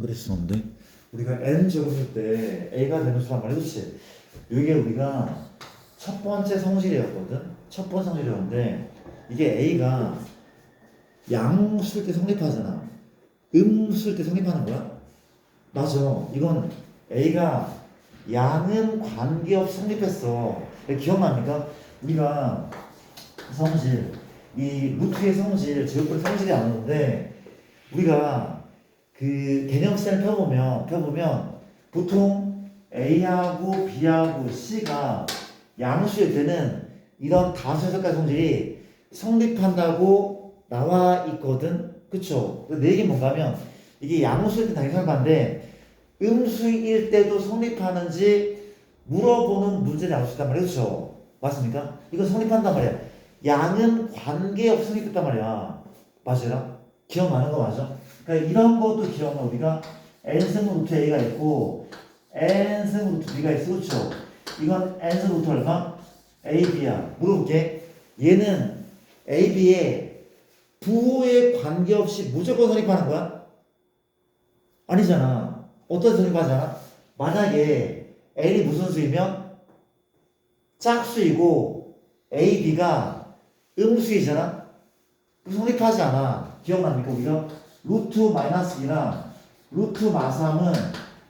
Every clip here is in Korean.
그랬었는데 우리가 n 제곱일 때 a가 되는 수란 말이야, 그렇지? 이게 우리가 첫 번째 성질이었거든. 첫 번째 성질이었는데 이게 a가 양수일 때 성립하잖아. 음수일 때 성립하는 거야? 맞아. 이건 a가 양은 관계없이 성립했어. 기억납니까? 우리가 성질, 이 루트의 성질, 제곱의 성질이 안 오는데 우리가 그 개념선을 펴보면 보통 A하고 B하고 C가 양수일 때는 이런 다수 해석과 성질이 성립한다고 나와 있거든. 그쵸? 내 얘기는 뭔가 하면 이게 양수일 때 당연히 성립하는데 음수일 때도 성립하는지 물어보는 문제는 양수단 말이야. 그쵸? 맞습니까? 이거 성립한단 말이야. 양은 관계없이 성립했단 말이야. 맞으라? 기억나는 거 맞아? 그러니까 이런 것도 기억나. 우리가 n승 루트 a가 있고 n승 루트 b가 있어. 그렇죠? 이건 n승 루트 얼마? ab야. 물어볼게. 얘는 ab에 부호에 관계없이 무조건 성립하는 거야? 아니잖아. 어떤 성립하잖아? 만약에 n이 무슨 수이면 짝수이고 ab가 음수이잖아? 성립하지 않아. 기억납니까? 우리가 루트 마이너스 2나 루트 마삼은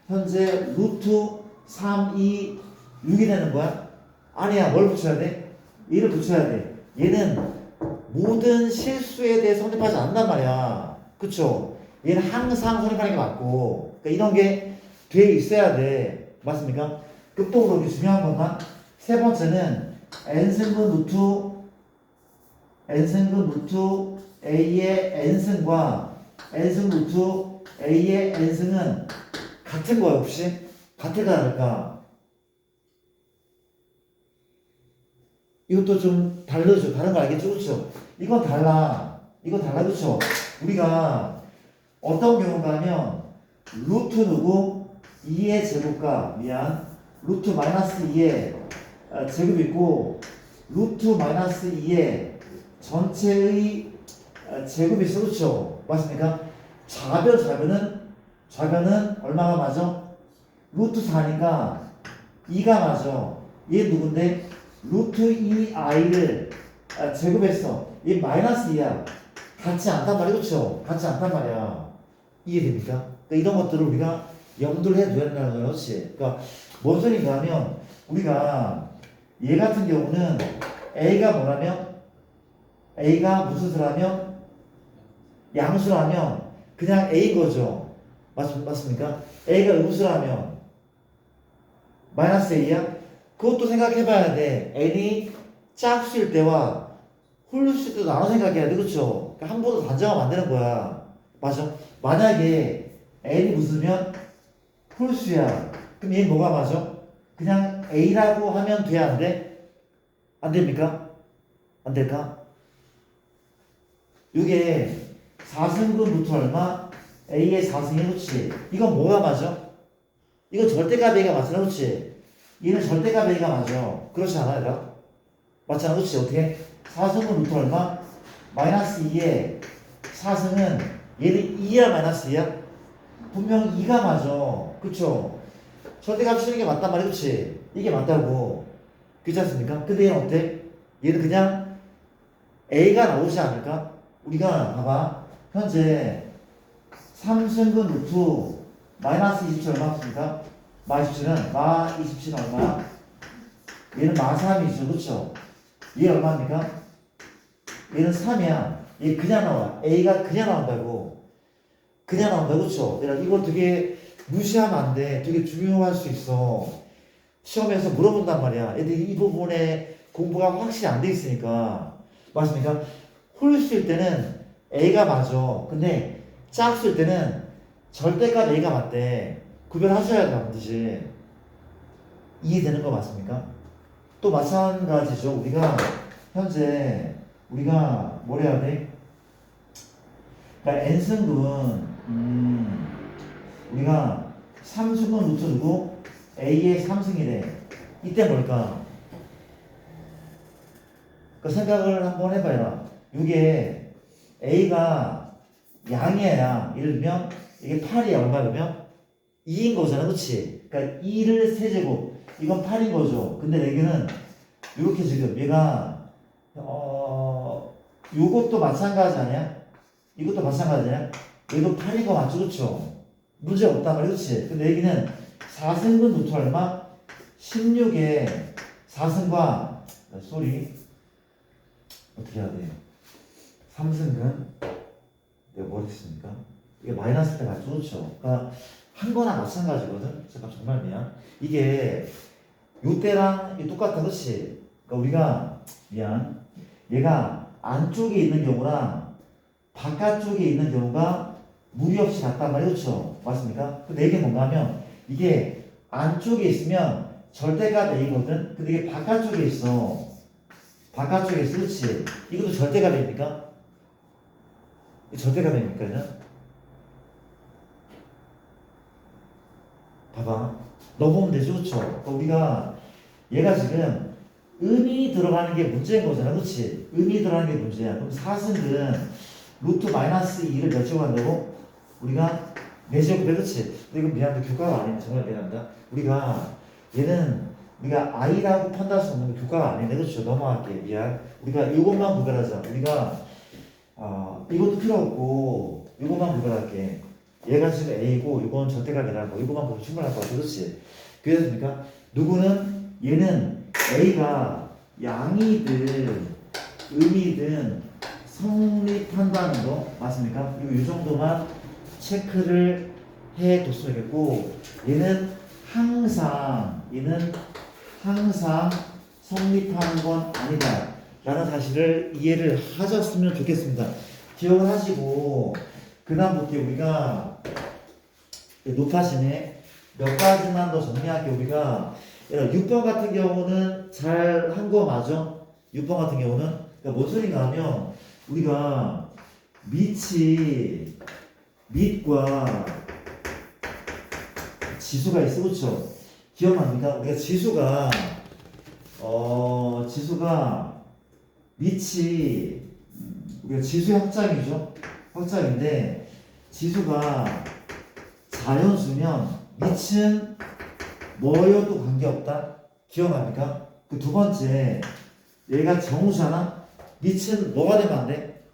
현재 루트 3, 2, 6이 되는 거야? 아니야. 뭘 붙여야 돼? 1을 붙여야 돼. 얘는 모든 실수에 대해 성립하지 않는단 말이야. 그쵸? 얘는 항상 성립하는 게 맞고 그러니까 이런 게 돼 있어야 돼. 맞습니까? 끝부분으로 여기 중요한 것만 세 번째는 n승분 루트 a의 n승과 n승 루트 a의 n승은 같은 거야 혹시? 같을까 다를까? 이것도 좀 다르죠. 다른 거 알겠죠? 그렇죠? 이건 달라. 이거 달라. 그렇죠? 우리가 어떤 경우가 하면 루트 누구? 2의 제곱과 루트 마이너스 2의 제곱이 있고 루트 마이너스 2의 전체의 제곱이 있어. 그렇죠? 맞습니까? 좌변은 얼마가 맞아? 루트 4니까 2가 맞아. 얘 누군데? 루트 2i를 제곱했어. 얘 마이너스 2야. 같지 않단 말이야. 그렇죠? 같지 않단 말이야. 이해됩니까? 그러니까 이런 것들을 우리가 염두를 해둬야 된다는 거예요. 그렇지? 그러니까 뭔 소리인가 하면 우리가 얘 같은 경우는 A가 무슨 수라면 양수라면 그냥 A인 거죠. 맞습니까? A가 음수라면 마이너스 A야? 그것도 생각해봐야 돼. n이 짝수일 때와 홀수일 때도 나눠 생각해야 돼. 그쵸? 그러니까 한 번도 단정하면 안 되는 거야. 맞아? 만약에 n이 무슨면 홀수야. 그럼 얘는 뭐가 맞아? 그냥 a라고 하면 돼? 안 돼? 안 됩니까? 안 될까? 이게 4승분 루트 얼마? a의 4승의 그치? 이건 뭐가 맞아? 이건 절대값 a가 맞잖아. 그치? 얘는 절대값 a가 맞아. 그렇지 않아, 얘들아? 맞잖아. 그치? 어떻게? 4승은 루트 얼마? 마이너스 2에 4승은 얘는 2야 마이너스 2야? 분명 2가 맞아. 그쵸? 절대값 치는 게 맞단 말이야. 그치? 이게 맞다고. 그렇지 않습니까? 근데 얘는 어때? 얘는 그냥 a가 나오지 않을까? 우리가 봐봐. 현재 3승근 루트 마이너스 27 얼마입니까? 마 27은 마 27은 얼마야? 얘는 마 3이죠. 그쵸? 얘 얼마입니까? 얘는 3이야. 얘 그냥 나와. A가 그냥 나온다고. 그냥 나온다고. 그쵸? 이거 되게 무시하면 안 돼. 되게 중요할 수 있어. 시험에서 물어본단 말이야. 애들이 이 부분에 공부가 확실히 안 돼 있으니까. 맞습니까? 홀수일 때는 A가 맞아. 근데 짝수일 때는 절대값 A가 맞대. 구별하셔야 돼, 반드시. 이해되는 거 맞습니까? 또 마찬가지죠. 현재 우리가 뭘 해야 돼? 그러니까 n승분 우리가 3승분 루트 두고 a의 3승이래. 이때 뭘까? 그 생각을 한번 해봐요. 이게 a가 양이야 양. 예를 들면 이게 8이 얼마 그러면 2인 거잖아, 그렇지? 그러니까 2를 세제곱 이건 8인 거죠. 근데 여기는 이렇게 지금 얘가 요것도 마찬가지 아니야? 이것도 마찬가지야? 얘도 8인 거 맞죠, 그렇죠? 문제 없단 말이야, 그렇지? 근데 여기는 4승분 루트 얼마? 16에 4승과 쏘리 어떻게 해야 돼? 3승근 내가 뭐 했습니까? 이게 마이너스 때 맞죠, 그렇죠? 그러니까 한 거나 마찬가지거든. 잠깐 정말 미안. 이게 요때랑 똑같아, 그렇지? 그러니까 우리가 미안. 얘가 안쪽에 있는 경우랑 바깥쪽에 있는 경우가 무리 없이 같단 말이에요, 그렇죠? 맞습니까? 근데 이게 뭔가 하면 이게 안쪽에 있으면 절대값 A거든. 근데 이게 바깥쪽에 있어. 바깥쪽에 있어, 그렇지? 이것도 절대값입니까? 절대값입니까? 봐봐. 넣어보면 되죠, 그쵸? 그러니까 우리가 얘가 지금 음이 들어가는 게 문제인 거잖아, 그렇지? 음이 들어가는 게 문제야. 그럼 4승은 루트 마이너스 2를 몇 제곱 한다고? 우리가 4제곱에, 그렇지? 근데 이건 미안한데 교과가 아닌데 정말 미안합니다. 얘는 우리가 i라고 판단할 수 없는 게 교과가 아닌데, 그렇죠? 넘어갈게. 미안. 우리가 이것만 구별하자. 우리가 이것도 필요 없고 이것만 구별할게. 얘가 지금 A고 이건 절대값이라는 거. 이것만 보면 충분할 것 같아. 그렇지? 그랬습니까? 누구는 얘는 A가 양이든 음이든 성립한다는 거 맞습니까? 그리고 이 정도만 체크를 해 뒀으면 되겠고 얘는 항상 성립하는 건 아니다 라는 사실을 이해를 하셨으면 좋겠습니다. 기억을 하시고 그 다음부터 우리가 높아지네 몇 가지만 더 정리할게요. 우리가 6번 같은 경우는 잘 한 거 맞아? 6번 같은 경우는 그러니까 뭔 소리가 하면 우리가 밑과 지수가 있어, 그쵸? 기억납니까? 우리가 지수가 밑이 우리가 지수의 확장이죠. 확장인데 지수가 자연수면 밑은 뭐여도 관계없다. 기억납니까? 그 두 번째 얘가 정수잖아. 밑은 뭐가 되면 안 돼?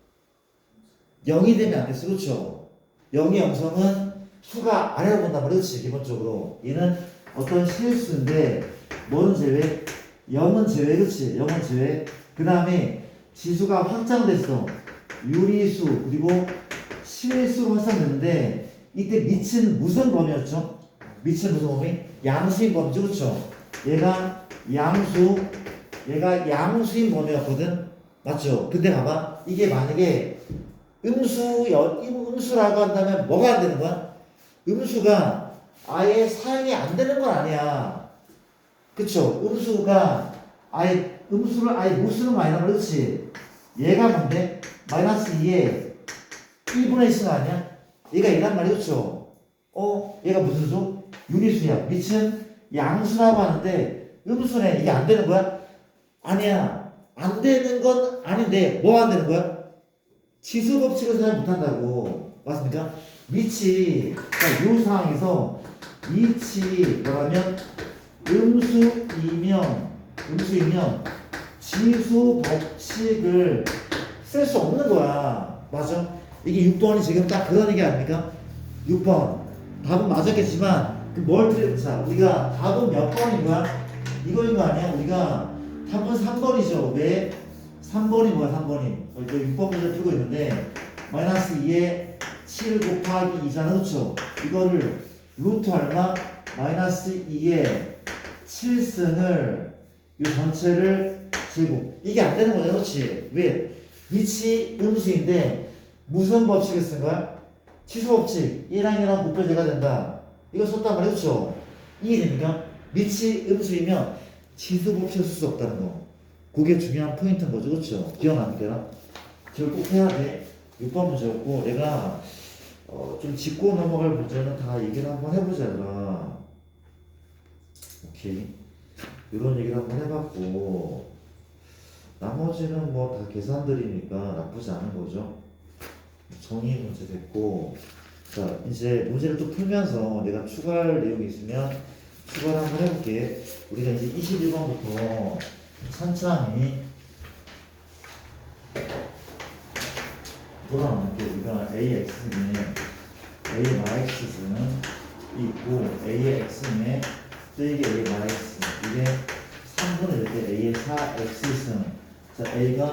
0이 되면 안 돼. 그렇죠? 0의 영성은 수가 아래로 본단 말이야. 그렇지? 기본적으로 얘는 어떤 실수인데 뭐는 제외? 0은 제외. 그렇지? 0은 제외. 그 다음에 지수가 확장됐어. 유리수 그리고 실수로 확장됐는데 이때 밑은 무슨 범위였죠? 밑은 무슨 범위? 양수인 범위죠. 그렇죠? 얘가 양수인 범위였거든. 맞죠? 근데 봐봐. 이게 만약에 음수라고 한다면 뭐가 안 되는 거야? 음수가 아예 사용이 안 되는 건 아니야. 그쵸? 음수를 아예 못 쓰는 거 아니야? 그렇지? 얘가 뭔데? 마이너스 2에 1분의 1승 아니야? 얘가 얘란 말이야, 그쵸? 얘가 무슨 수? 유리수야. 밑은 양수라고 하는데 음수네. 이게 안 되는 거야? 아니야. 안 되는 건 아닌데 뭐가 안 되는 거야? 지수 법칙을 사용 못한다고. 맞습니까? 밑이 그러니까 이 상황에서 밑이 뭐라면 음수이면 지수 법칙을 쓸 수 없는 거야. 맞아? 이게 6번이 지금 딱 그런 얘기 아닙니까? 6번 답은 맞았겠지만 자 우리가 답은 몇 번인 거야? 이거인 거 아니야? 우리가 답은 3번이죠. 왜? 3번이 뭐야? 3번이 6번 문제 풀고 있는데 마이너스 2에 7 곱하기 2잖아. 그렇죠? 이거를 루트 얼마? 마이너스 2에 7승을 이 전체를 제곱. 이게 안 되는 거죠. 그렇지? 왜? 밑이 음수인데 무슨 법칙을 쓴 거야? 치수 법칙. 1랑 1랑 곱해제가 된다. 이거 썼단 말이야. 그렇죠? 이해됩니까? 밑이 음수이면 치수 법칙을 쓸 수 없다는 거. 그게 중요한 포인트인 거죠. 그렇죠? 기억납니까? 기억 꼭 해야 돼. 6번 문제였고 내가 좀 짚고 넘어갈 문제는 다 얘기를 한번 해보자. 오케이. 이런 얘기를 한번 해봤고 나머지는 뭐 다 계산들이니까 나쁘지 않은 거죠. 정의 문제 됐고 자, 이제 문제를 또 풀면서 내가 추가할 내용이 있으면 추가를 한번 해볼게. 우리가 이제 21번부터 천천히 돌아오는데 우리가 AX는 A 마이너스는 있고 A의 X는 빼기 A 마이너스 이게 3분의 1대 A의 4X승. 자, A가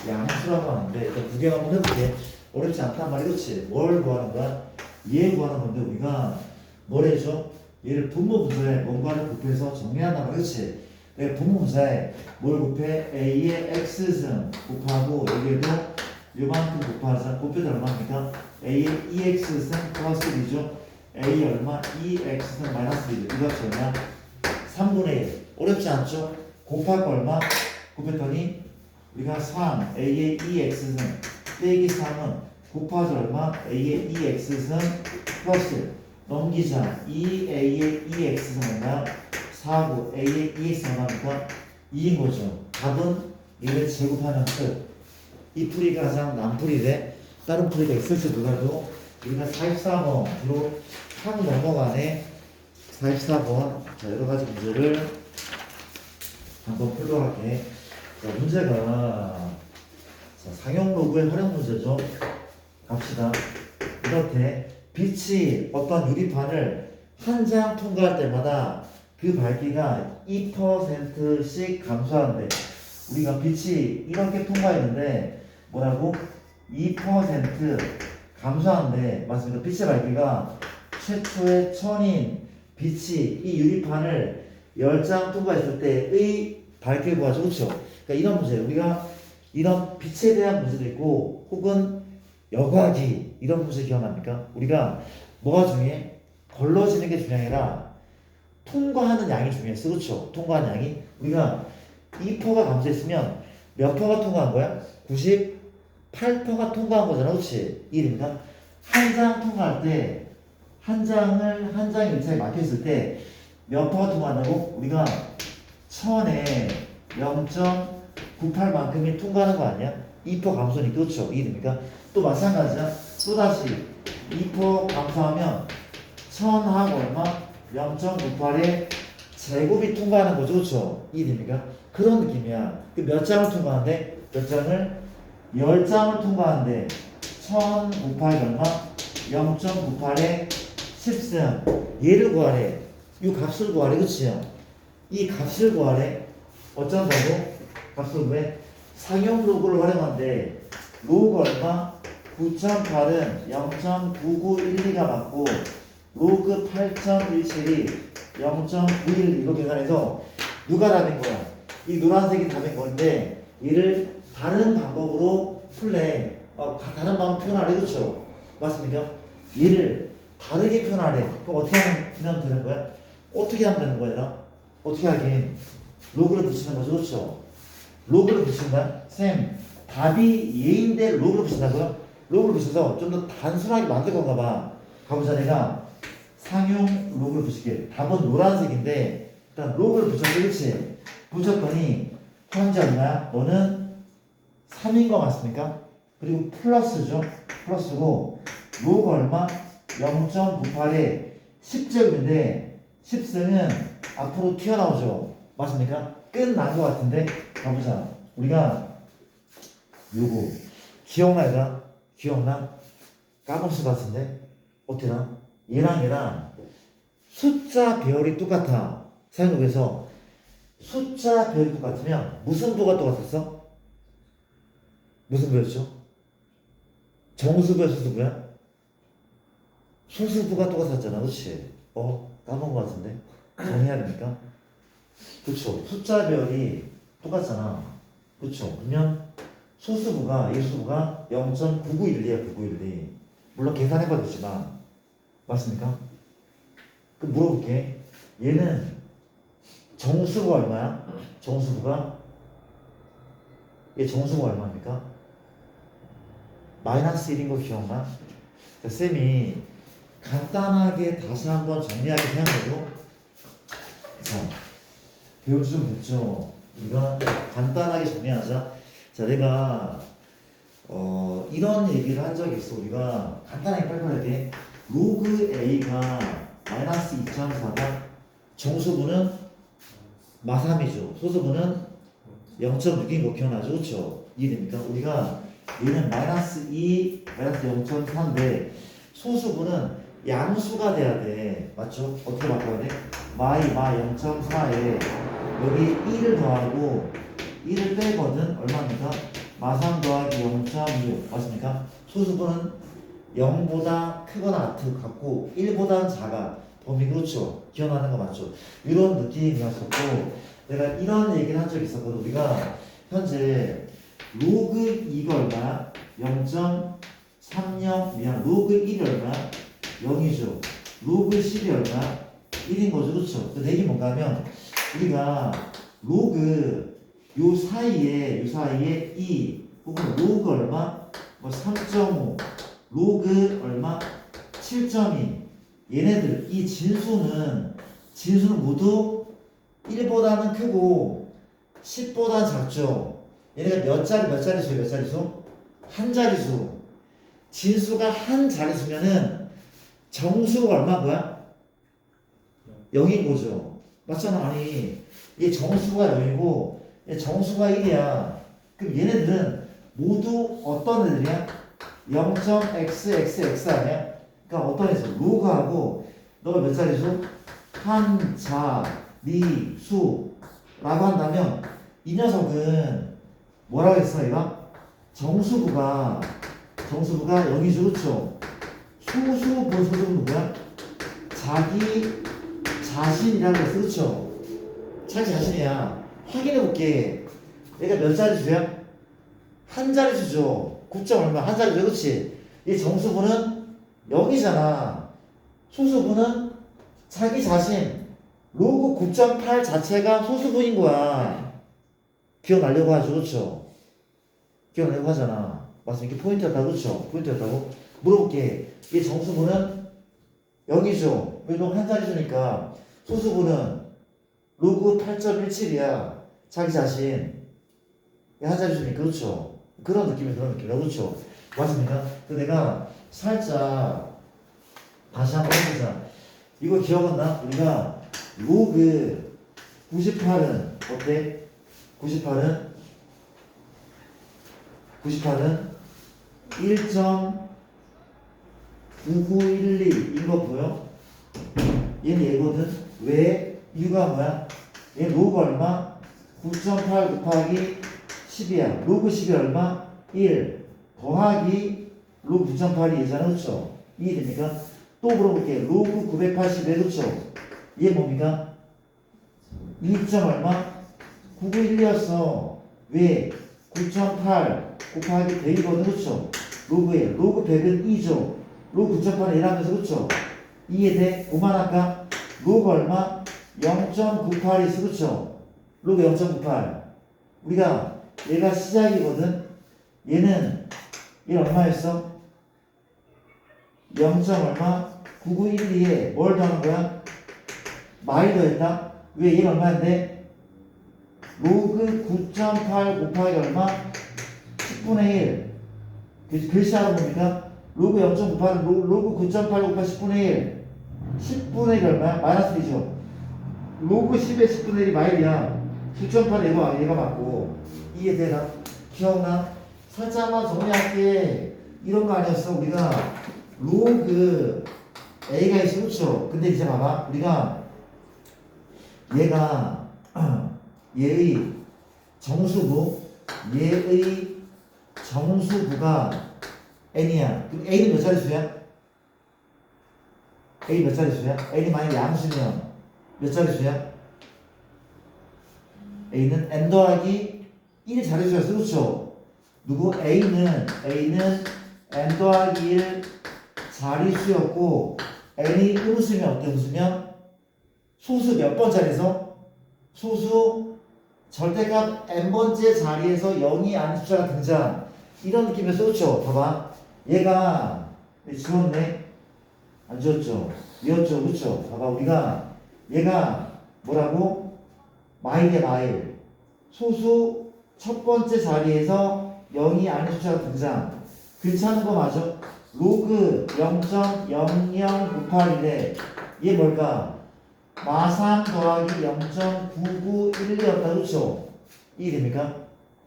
양수라고 하는데 일단 구경 한번 해볼게. 어렵지 않단 말이야, 그렇지? 뭘 구하는 거야? 얘 구하는 건데 우리가 뭘 해줘? 얘를 분모분자에 뭔가를 곱해서 정리한단 말이야, 그렇지? 내가 분모분자에 뭘 곱해? A의 X승 곱하고 여기에도 요만큼 곱하자. 곱해도 얼마입니까? A의 2X승 플러스 1이죠? A 얼마? 2X승 마이너스 1. 이거 얼마? 3분의 1. 어렵지 않죠? 곱할 거 얼마? 곱했더니 우리가 3 A의 2X승 빼기 3은 곱하자 얼마? A의 2X승 플러스 넘기자 2A의 2X승 얼마? 4고 A의 2X승 얼마입니까? 2인 거죠. 답은 얘를 제곱하는 끝. 이 풀이가 가장 난풀이래. 다른 풀이가 있을지도 우리가 44번으로 한 넘어가네. 44번. 자, 여러 가지 문제를 한번 풀도록 할게. 자, 문제가 자, 상용 로그의 활용 문제죠. 갑시다. 이렇게 빛이 어떤 유리판을 한 장 통과할 때마다 그 밝기가 2%씩 감소하는데 우리가 빛이 이렇게 통과했는데 뭐라고? 2% 감소하는데 맞습니까? 빛의 밝기가 최초의 천인 빛이 이 유리판을 10장 통과했을 때의 밝기를 구하죠. 그렇죠? 그러니까 이런 문제 우리가 이런 빛에 대한 문제도 있고 혹은 여과기 이런 문제 기억납니까? 우리가 뭐가 중요해? 걸러지는 게 중요한 게 아니라 통과하는 양이 중요했어. 그렇죠? 통과하는 양이 우리가 2%가 감소했으면 몇 퍼가 통과한 거야? 98%가 통과한 거잖아. 그렇지? 이해됩니까? 한 장 통과할 때 한 장의 일차에 막혔을 때 몇 퍼가 통과한다고? 우리가 1000에 0.98만큼이 통과하는 거 아니야? 2% 감소니까. 그렇죠? 이해됩니까? 또 마찬가지야. 또다시 2% 감소하면 1000하고 얼마? 0.98의 제곱이 통과하는 거죠. 그렇죠? 이해됩니까? 그런 느낌이야. 그 몇 장을 통과하는데? 몇 장을? 10장을 통과하는데 1000 곱하기 얼마? 0.98의 10승. 얘를 구하래. 이 값을 구하래. 그치요? 이 값을 구하래. 어쩐다고? 값을 구해? 상용 로그를 활용하는데 로그 얼마? 9.8은 0.9912가 맞고 로그 8.17이 0.91 계산해서 누가 답인 거야? 이 노란색이 답인 건데 얘를 다른 방법으로 풀래. 다른 방법 표현하래. 그렇죠? 맞습니까? 얘를 다르게 표현하래. 그럼 어떻게 하면 되는 거야? 어떻게 하면 되는 거야? 어떻게 하긴? 로그를 붙이는 거죠. 그렇죠? 로그를 붙인다? 쌤, 답이 얘인데 로그를 붙인다고요? 로그를 붙여서 좀 더 단순하게 만들 건가 봐. 가보자. 내가 상용 로그를 붙일게. 답은 노란색인데 일단 로그를 붙였어. 그렇지? 붙였더니 현재 얼마야? 너는 3인 거 맞습니까? 그리고 플러스죠. 플러스고 로그 얼마? 0.98에 10제곱인데 10승은 앞으로 튀어나오죠. 맞습니까? 끝난 것 같은데 가보자. 우리가 요거 기억나 얘들아? 기억나? 까먹을 것 같은데 어때나? 얘랑 숫자 배열이 똑같아. 사용록에서 숫자 배열이 똑같으면 무슨 부가 똑같았어? 무슨 부였죠? 정수부야 소수부야? 소수부가 똑같았잖아. 그렇지? 까먹은 것 같은데 정해야 됩니까? 그렇죠. 숫자 배열이 똑같잖아. 그렇죠. 그러면 소수부가 예수부가 0.9912야. 9912. 물론 계산해봐도 되지만 맞습니까? 그럼 물어볼게. 얘는 정수부가 얼마야? 정수부가 얘 정수부가 얼마입니까? 마이너스 1인 거 기억나? 쌤이 간단하게 다시 한번 정리하게 생각해도 자, 배우지 좀 됐죠? 우리가 간단하게 정리하자. 자, 내가 이런 얘기를 한 적이 있어. 우리가 간단하게 빨리빨리 로그 A가 마이너스 2.4가 정수분은 마3이죠. 소수분은 0.6인 거 기억나죠? 그렇죠? 이해됩니까? 우리가 얘는 마이너스 2, 마이너스 0.4인데 소수분은 양수가 돼야 돼. 맞죠? 어떻게 바꿔야 돼? 마 0.4에 여기 1을 더하고 1을 빼거든. 얼마입니까? 마3 더하기 0.6 맞습니까? 소수분은 0보다 크거나 같고 1보다는 작아. 범위 그렇죠? 기억나는 거 맞죠? 이런 느낌이었었고 내가 이런 얘기를 한 적이 있었거든. 우리가 현재 로그 2가 얼마야? 0.30 미안 로그 1이 얼마야? 0이죠. 로그 10이 얼마야? 1인 거죠. 그렇죠? 그 얘기 뭔가 하면 우리가 로그 요 사이에 2 혹은 로그 얼마? 뭐 3.5 로그 얼마? 7.2 얘네들 이 진수는 모두 1보다는 크고 10보다는 작죠. 얘네가 몇 자리수? 한 자리수. 진수가 한 자리수면은 정수가 얼마인 거야? 0인 거죠. 맞잖아. 아니 얘 정수가 0이고 얘 정수가 1이야. 그럼 얘네들은 모두 어떤 애들이야? 0.xxx 아니야? 그러니까 어떤 애죠? 로그하고 너가 몇 자리수? 한 자리수라고 한다면 이 녀석은 뭐라고 했어 얘가? 정수부가 0이죠. 그렇죠? 소수분 누구야? 자기 자신이라고 했어. 그렇죠? 자기 자신이야. 확인해 볼게. 얘가 몇 자리수야? 한 자리수죠. 9점 얼마? 한 자리수. 그렇지? 이 정수분은 0이잖아. 소수분은 자기 자신. 로그 9.8 자체가 소수분인 거야. 기억나려고 하죠. 그렇죠? 기억나려고 하잖아. 맞습니까? 이게 포인트였다고. 그렇죠? 포인트였다고. 물어볼게. 이 정수분은 0이죠. 왜 너 한 자리수니까. 소수분은 로그 8.17이야. 자기 자신. 한 자리수니까. 그렇죠? 그런 느낌이야. 그렇죠? 맞습니까? 그래서 내가 살짝 다시 한번 해보자. 이거 기억은 나? 우리가 로그 98은 어때? 98은 1.9912인 거 보여? 얘는 얘거든. 왜? 이유가 뭐야? 얘 로그 얼마? 9.8 곱하기 10이야. 로그 10이 얼마? 1 더하기 로그 9.8이 얘잖아. 그렇죠? 이해됩니까? 또 물어볼게. 로그 980에 그렇죠? 얘 뭡니까? 2점 얼마? 991이었어. 왜? 9.8 곱하기 100이거든. 그렇죠? 로그에 로그 100은 2죠. 로그 9.8은 1하면서 그렇죠? 이해돼? 그만할까? 로그 얼마? 0.98이 있어. 그렇죠? 로그 0.98 우리가 얘가 시작이거든. 얘는 얼마였어? 0. 얼마? 9912에 뭘 더하는 거야? 마이 더했다? 왜 얘는 얼마인데? 로그 9.8 곱하기 얼마? 10분의 1 글씨하고 뭡니까? 로그 0.98은 로그 9.8 곱하기 10분의 1 10분의 1 얼마야? 마이너스 1이죠. 로그 10의 10분의 1이 마일이야. 9.8 얘가 맞고. 이해되나? 기억나? 살짝만 정리할게. 이런 거 아니었어. 우리가 로그 A가 있어. 그렇죠? 근데 이제 봐봐. 우리가 얘가 얘의 정수부가 n이야. 그럼 a는 몇 자릿수야? a 몇 자릿수야? a는 만약 양수면 몇 자릿수야? a는 n 더하기 1 자릿수였어. 그렇죠? 누구? a는 n 더하기 1 자릿수였고 n이 음수면 어때? 음수면 소수 몇 번 자리에서? 소수 절대값 n번째 자리에서 0이 아닌 숫자가 등장. 이런 느낌에서 그렇죠? 봐봐. 얘가 지웠네? 안 지웠죠? 이었죠? 그렇죠? 봐봐. 우리가 얘가 뭐라고? 마일이야 마일. 소수 첫 번째 자리에서 0이 아닌 숫자가 등장. 괜찮은 거 맞아? 로그 0.0098인데 얘 뭘까? 마3 더하기 0.9912였다. 그렇죠? 이해됩니까?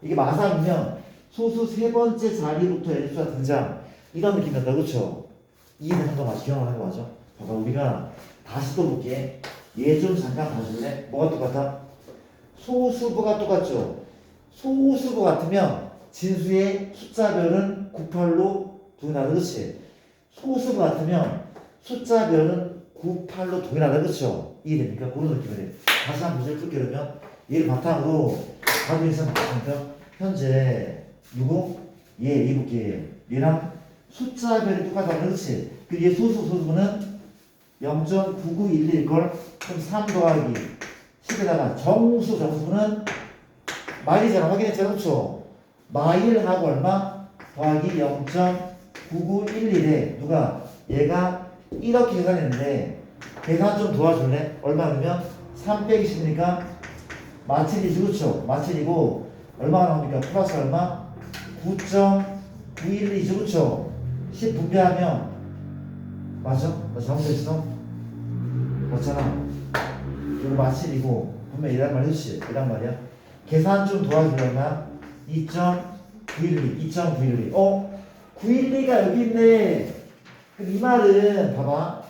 이게 마3이면 소수 세 번째 자리부터 N수가 등장. 이런 느낌이었다. 그렇죠? 이해되는 거 맞아? 기억나는 거 맞아? 봐봐, 우리가 다시 또 볼게. 얘 좀 잠깐 봐줄래? 뭐가 똑같아? 소수부가 똑같죠? 소수부 같으면 진수의 숫자별은 98로 동일하다. 그렇지? 소수부 같으면 숫자별은 98로 동일하다. 그렇죠? 이해됩니까? 그런 느낌이래. 다시 한번 문제를 풀게. 그러면 얘를 바탕으로 가지고 있는 봤습니까? 현재 누구? 얘 볼게. 얘랑 숫자별이 똑같다. 그렇지? 그 얘 소수부는 0.9911일 걸. 그럼 3 더하기 10에다가 정수부는 마일이잖아. 확인했잖아. 그렇죠? 마일하고 얼마? 더하기 0.9911에 누가? 얘가 이렇게 계산했는데 계산 좀 도와줄래? 얼마 그러면? 3 빼기 10이니까 마칠이지. 그렇죠? 마칠이고 얼마가 나옵니까? 플러스 얼마? 9.912죠. 그렇죠? 10 분배하면 맞아? 나 잘못했어? 맞잖아. 이거 마칠이고 분명 이란 말이지. 이란 말이야. 계산 좀 도와주려면 2.912 912가 여기 있네. 그럼 이 말은 봐봐.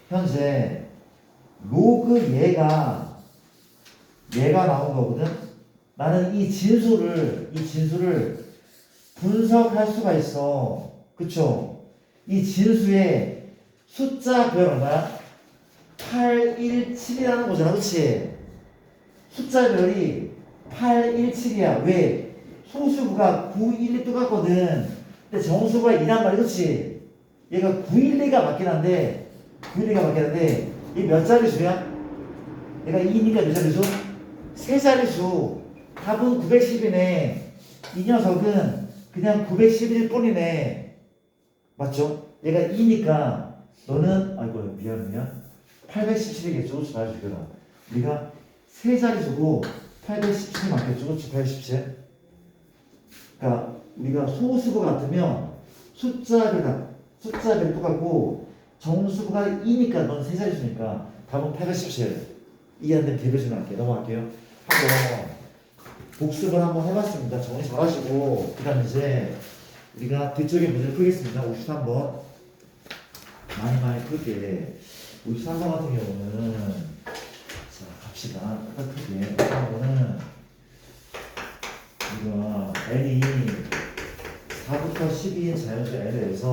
현재 로그 얘가 나온 거거든. 나는 이 진수를 분석할 수가 있어. 그쵸? 이 진수의 숫자별 얼마야? 817이라는 거잖아. 그치? 숫자별이 817이야. 왜? 소수부가 912 똑같거든. 근데 정수가 2란 말이야. 그치? 얘가 912가 맞긴 한데 이 몇 자리수야? 얘가 2니까 몇 자리수? 세 자리수. 답은 910이네. 이 녀석은 그냥 911일 뿐이네. 맞죠? 얘가 2니까 너는 아이고 미안 817이겠죠. 그렇지? 말해주겨라. 우리가 세 자리수고 817이 맞겠죠. 그렇지? 817. 그러니까 우리가 소수부 같으면 숫자별 똑같고 정수부가 2니까 넌 세 자리수니까 답은 817. 이해 안 되면 개별수는 할게요. 넘어갈게요. 한번 복습을 한번 해봤습니다. 정리 잘하시고 그 다음 이제 우리가 뒤쪽에 문제를 풀겠습니다. 53번 많이 풀게. 53번 같은 경우는 자 갑시다. 크게 53번은 우리가 n이 4부터 12인 자연수 n에서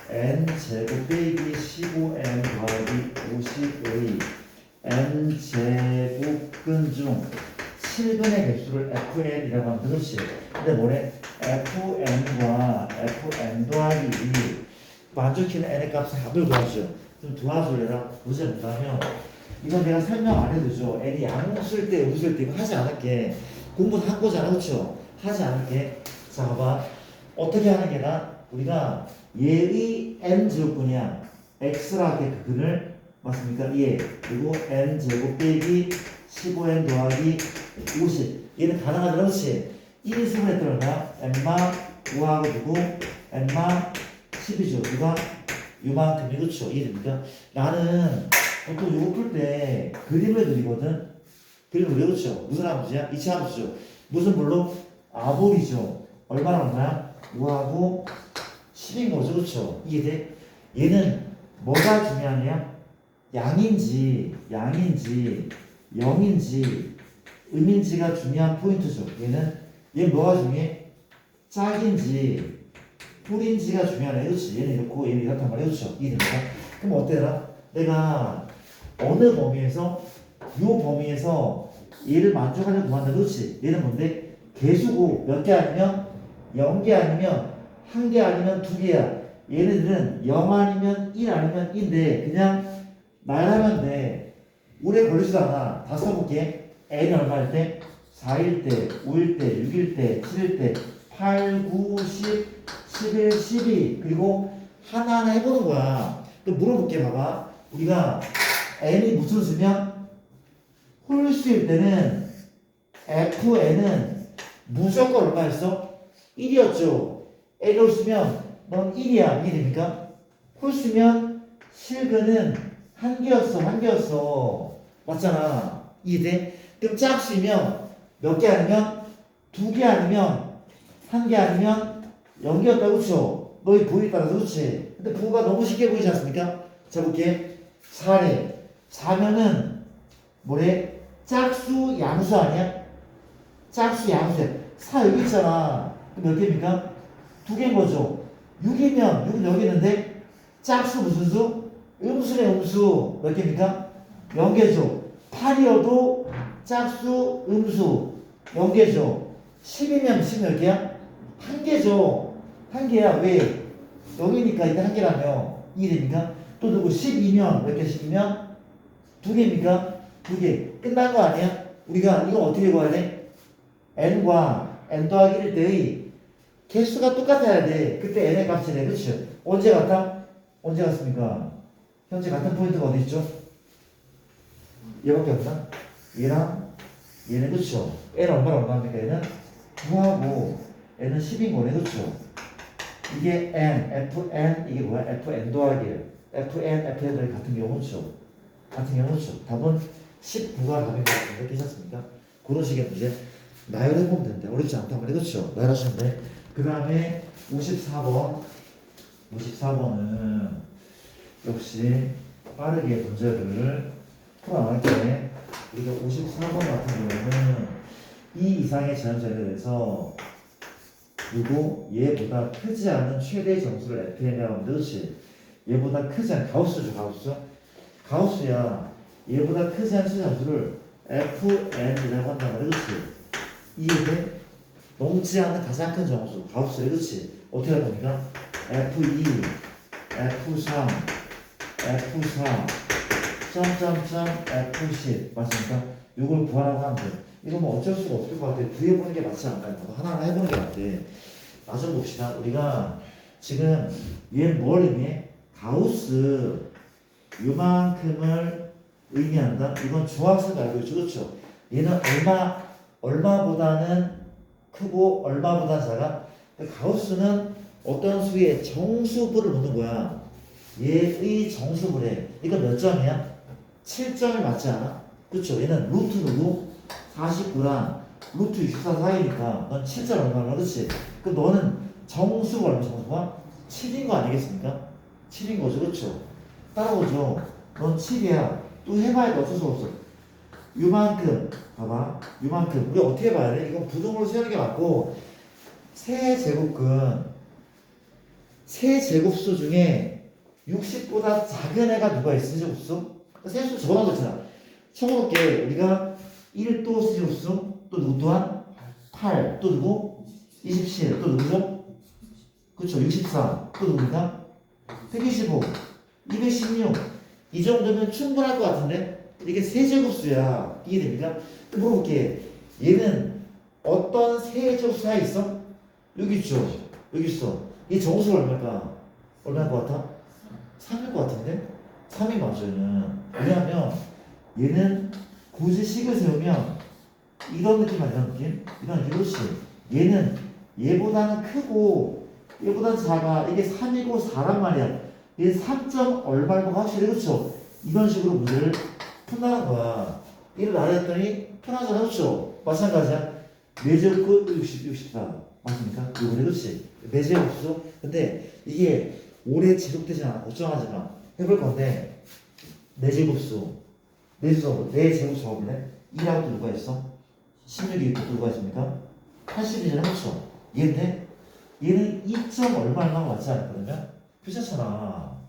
n제곱 빼기 15n 더하기 50의 n제곱근 중 7분의 개수를 fn이라고 하면 그렇지. 근데 뭐래? fn과 fn 더하기 2 만족키는 n의 값을 합을 구하죠. 좀 도와줄래라. 문제 못하면 이건 내가 설명 안 해도 되죠. n이 양수일 때 음수일 때 이거 하지 않을게. 공부는 한 거잖아. 그렇죠? 하지 않을게. 자 봐봐. 어떻게 하는 게 나? 우리가 얘의 n제곱분이야. x라 하게 그 근을 맞습니까? 예. 그리고 n제곱 빼기 15n 더하기 50. 얘는 가능하잖아. 그렇지? 1인수분 했더니 얼마야? n마 5하고 누구? n마 10이죠. 누가? 요만큼이. 그렇죠? 이해됩니까? 나는 보통 요거 풀 때 그림을 그리거든. 그림을 그려. 그렇죠? 무슨 함수야? 이치 함수죠. 무슨 물로? 아볼이죠. 얼마야? 5하고 10인 거죠. 그렇죠? 이해돼? 얘는 뭐가 중요하냐? 양인지 0인지 음인지가 중요한 포인트죠. 얘 뭐가 중요해? 짝인지 뿔인지가 중요하네. 그렇지? 얘는 이렇고 얘는 이렇단 말이야. 그렇죠? 이해됩니까? 그럼 어때라? 내가 어느 범위에서 얘를 만족하려고 구한다. 그렇지? 얘는 뭔데? 개수고 몇 개 아니면 0개 아니면 1개 아니면 2개야. 얘네들은 0 아니면 1 아니면 2인데 그냥 말하면 돼. 오래 걸리지도 않아. 다 써볼게. n이 얼마일 때? 4일 때, 5일 때, 6일 때, 7일 때, 8, 9, 10, 11, 12 그리고 하나하나 해보는 거야. 또 물어볼게. 봐봐. 우리가 n이 무슨 수면? 홀수일 때는 fn은 무조건 얼마였어? 1이었죠. N을 쓰면 넌 1이야. 이해됩니까? 홀 쓰면 실근은 한 개였어. 한 개였어. 맞잖아. 이해돼? 그럼 짝수이면 몇 개 아니면 두 개 아니면 한 개 아니면 0개였다고 그쵸? 너희 부호에 따라서 그렇지? 근데 부호가 너무 쉽게 보이지 않습니까? 자 볼게. 4래. 4면은 뭐래? 짝수 양수 아니야? 짝수 양수야. 4 여기 있잖아. 그럼 몇 개입니까? 두 개인 거죠. 6이면 6은 여기 있는데 짝수 무슨 수? 음수네 음수. 몇 개입니까? 0개죠. 8이어도 짝수 음수 0개죠. 10이면 10 몇 개야? 한 개죠. 한 개야. 왜? 여기니까 이때 한 개라며. 이해됩니까? 또 누구 12면 몇 개씩이면 두 개입니까? 두 개. 끝난 거 아니야? 우리가 이거 어떻게 구해야 돼? n과 n 더하기 1 때의 개수가 똑같아야 돼. 그때 n의 값이 돼. 그치? 언제 같아? 언제 같습니까? 현재 같은 포인트가 어디 있죠? 얘밖에 없나? 얘랑 얘는 그쵸? n은 얼마입니까? 얘는 9하고 n은 10인 거네. 그쵸? 이게 n, fn, 이게 뭐야? fn 더하기 fn, fn들이 같은 경우 그쵸? 같은 경우 그쵸? 답은 19가 답인 것 같은데 괜찮습니까? 그런 식의 문제 나열해보면 된대. 어렵지 않단 말이야. 그쵸? 나열하시면 돼. 그 다음에 54번 54번은 역시 빠르게 문제를 풀어나갈 때 우리가 54번 같은 경우는 이 이상의 자연수에 대해서 그리고 얘보다 크지 않은 최대 정수를 FN이라고 하는데 그렇지? 얘보다 크지 않은 가우스죠. 가우스야. 얘보다 크지 않은 최대 정수를 FN이라고 한단 말이야. 그렇지? 이게 넘지 않는 가장 큰 정수 가우스야. 그렇지? 어떻게 하는 겁니까? F2, F3, F4 점점점 F10 맞습니까? 이걸 구하라고 하면 돼. 이거 뭐 어쩔 수가 없을 것 같아. 구해보는 게 맞지 않나요? 하나하나 해보는 게 맞대. 나좀 봅시다. 우리가 지금 얘는 뭘 의미해? 가우스 요만큼을 의미한다? 이건 중학생도 알고 있죠. 그렇죠? 얘는 얼마보다는 크고 얼마보다 작아? 가우스는 어떤 수의 정수부를 묻는 거야. 얘의 정수부래. 이거 몇 점이야? 7점이 맞지 않아? 그쵸? 얘는 루트 누구? 49랑 루트 64 사이니까 넌 7점 얼마나 그치? 그럼 너는 정수가 얼마 정수가? 7인 거 아니겠습니까? 7인 거죠. 그쵸? 따라오죠. 넌 7이야. 또 해봐야 돼. 어쩔 수 없어. 요만큼 봐봐. 요만큼 우리 어떻게 봐야 돼? 이건 부등으로 세우는 게 맞고 세제곱수 중에 60보다 작은 애가 누가 있어? 세제곱수? 세제곱수 적어놓잖아. 적어놓을게. 우리가 1또 세제곱수 또 누구 또한? 8 또 누구? 27 또 누구죠? 그쵸 64 또 누구입니까? 125 216 이 정도면 충분할 것 같은데 이게 세제곱수야. 이해됩니까? 또 물어볼게. 얘는 어떤 세제곱수가 있어? 여기 있죠. 여기 있어. 이 정수가 얼마일까? 얼마일 것 같아? 3일 것 같은데? 3이 맞죠 얘는. 왜냐하면 얘는 굳이 식을 세우면 이런 느낌 아니야? 이런 느낌? 이런 느낌. 그렇지. 얘는 얘보다는 크고 얘보다는 작아. 이게 3이고 4란 말이야. 얘 3점 얼마고 확실히. 그렇죠? 이런 식으로 문제를 푼다는 거야. 이를 나열했더니 편하잖아. 그렇죠? 마찬가지야. 4제곱 64 맞습니까? 이번에 그렇지? 4제곱수. 근데 이게 오래 지속되지 않아. 걱정하지 마. 해볼 건데 4제곱수 4제곱수 적으면 2하고 또 누가 있어? 16이 또 누가 있습니까? 80이잖아. 그렇죠? 얘인데 얘는 2점 얼마가 맞지 않거든요? 괜찮잖아.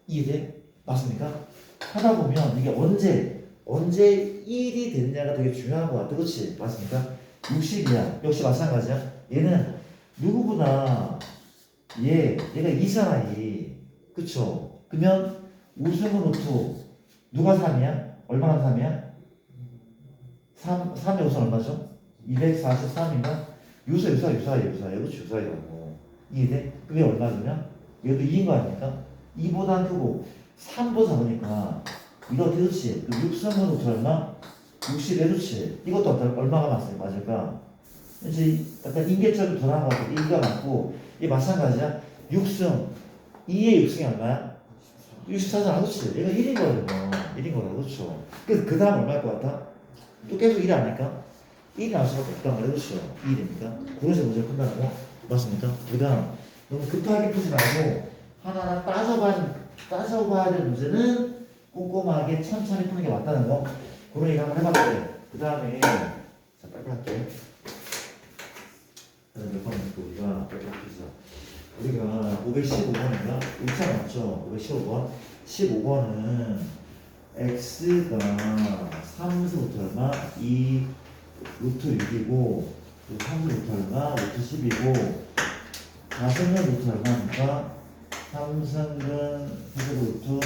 이해돼? 맞습니까? 하다 보면 이게 언제 1이 됐냐가 되게 중요한 것 같아. 그렇지? 맞습니까? 60이야. 역시 마찬가지야. 얘는 누구보다 얘가 2잖아. 2. 그쵸? 그러면 우승은 루트 누가 3이야? 얼마나 3이야? 3의 우승 얼마죠? 243인가? 유사해. 그치? 유사해라고. 이해돼? 그게 얼마냐면 얘도 2인 거 아닙니까? 2보다 크고 3보다 작으니까 이거 어떻게 그렇지? 6승은 루트 얼마? 60에 그렇지? 이것도 얼마가 맞을까? 이제 약간 인계점이 돌아간 것 같아. 1가 맞고 이게 마찬가지야. 6승 2의 6승이 얼마야? 64잖아. 그렇지? 얘가 1인 거야. 이거 1인 거야. 그렇죠? 그래서 그 다음 얼마일 것 같아? 또 계속 1이 아닐까? 1이 나올 수밖에 없단 말이야. 그렇죠? 2이니까 그래서 문제를 푼다는 거 맞습니까? 우리가 너무 급하게 푸지 말고 하나하나 따져봐야 될 문제는 꼼꼼하게 천천히 푸는 게 맞다는 거. 그런 얘기 한번 해봤어요. 그 다음에 자 빨리 할게. 그 다음에 몇번 했고 우리가 빨리 합시다. 우리가 515번인가? 1차 맞죠? 515번. 15번은 x가 3에서부터 얼마? 2 루트 6이고 3에서부터 얼마? 루트 10이고 4승은 루트 얼마입니까? 3승은 4제곱 루트 5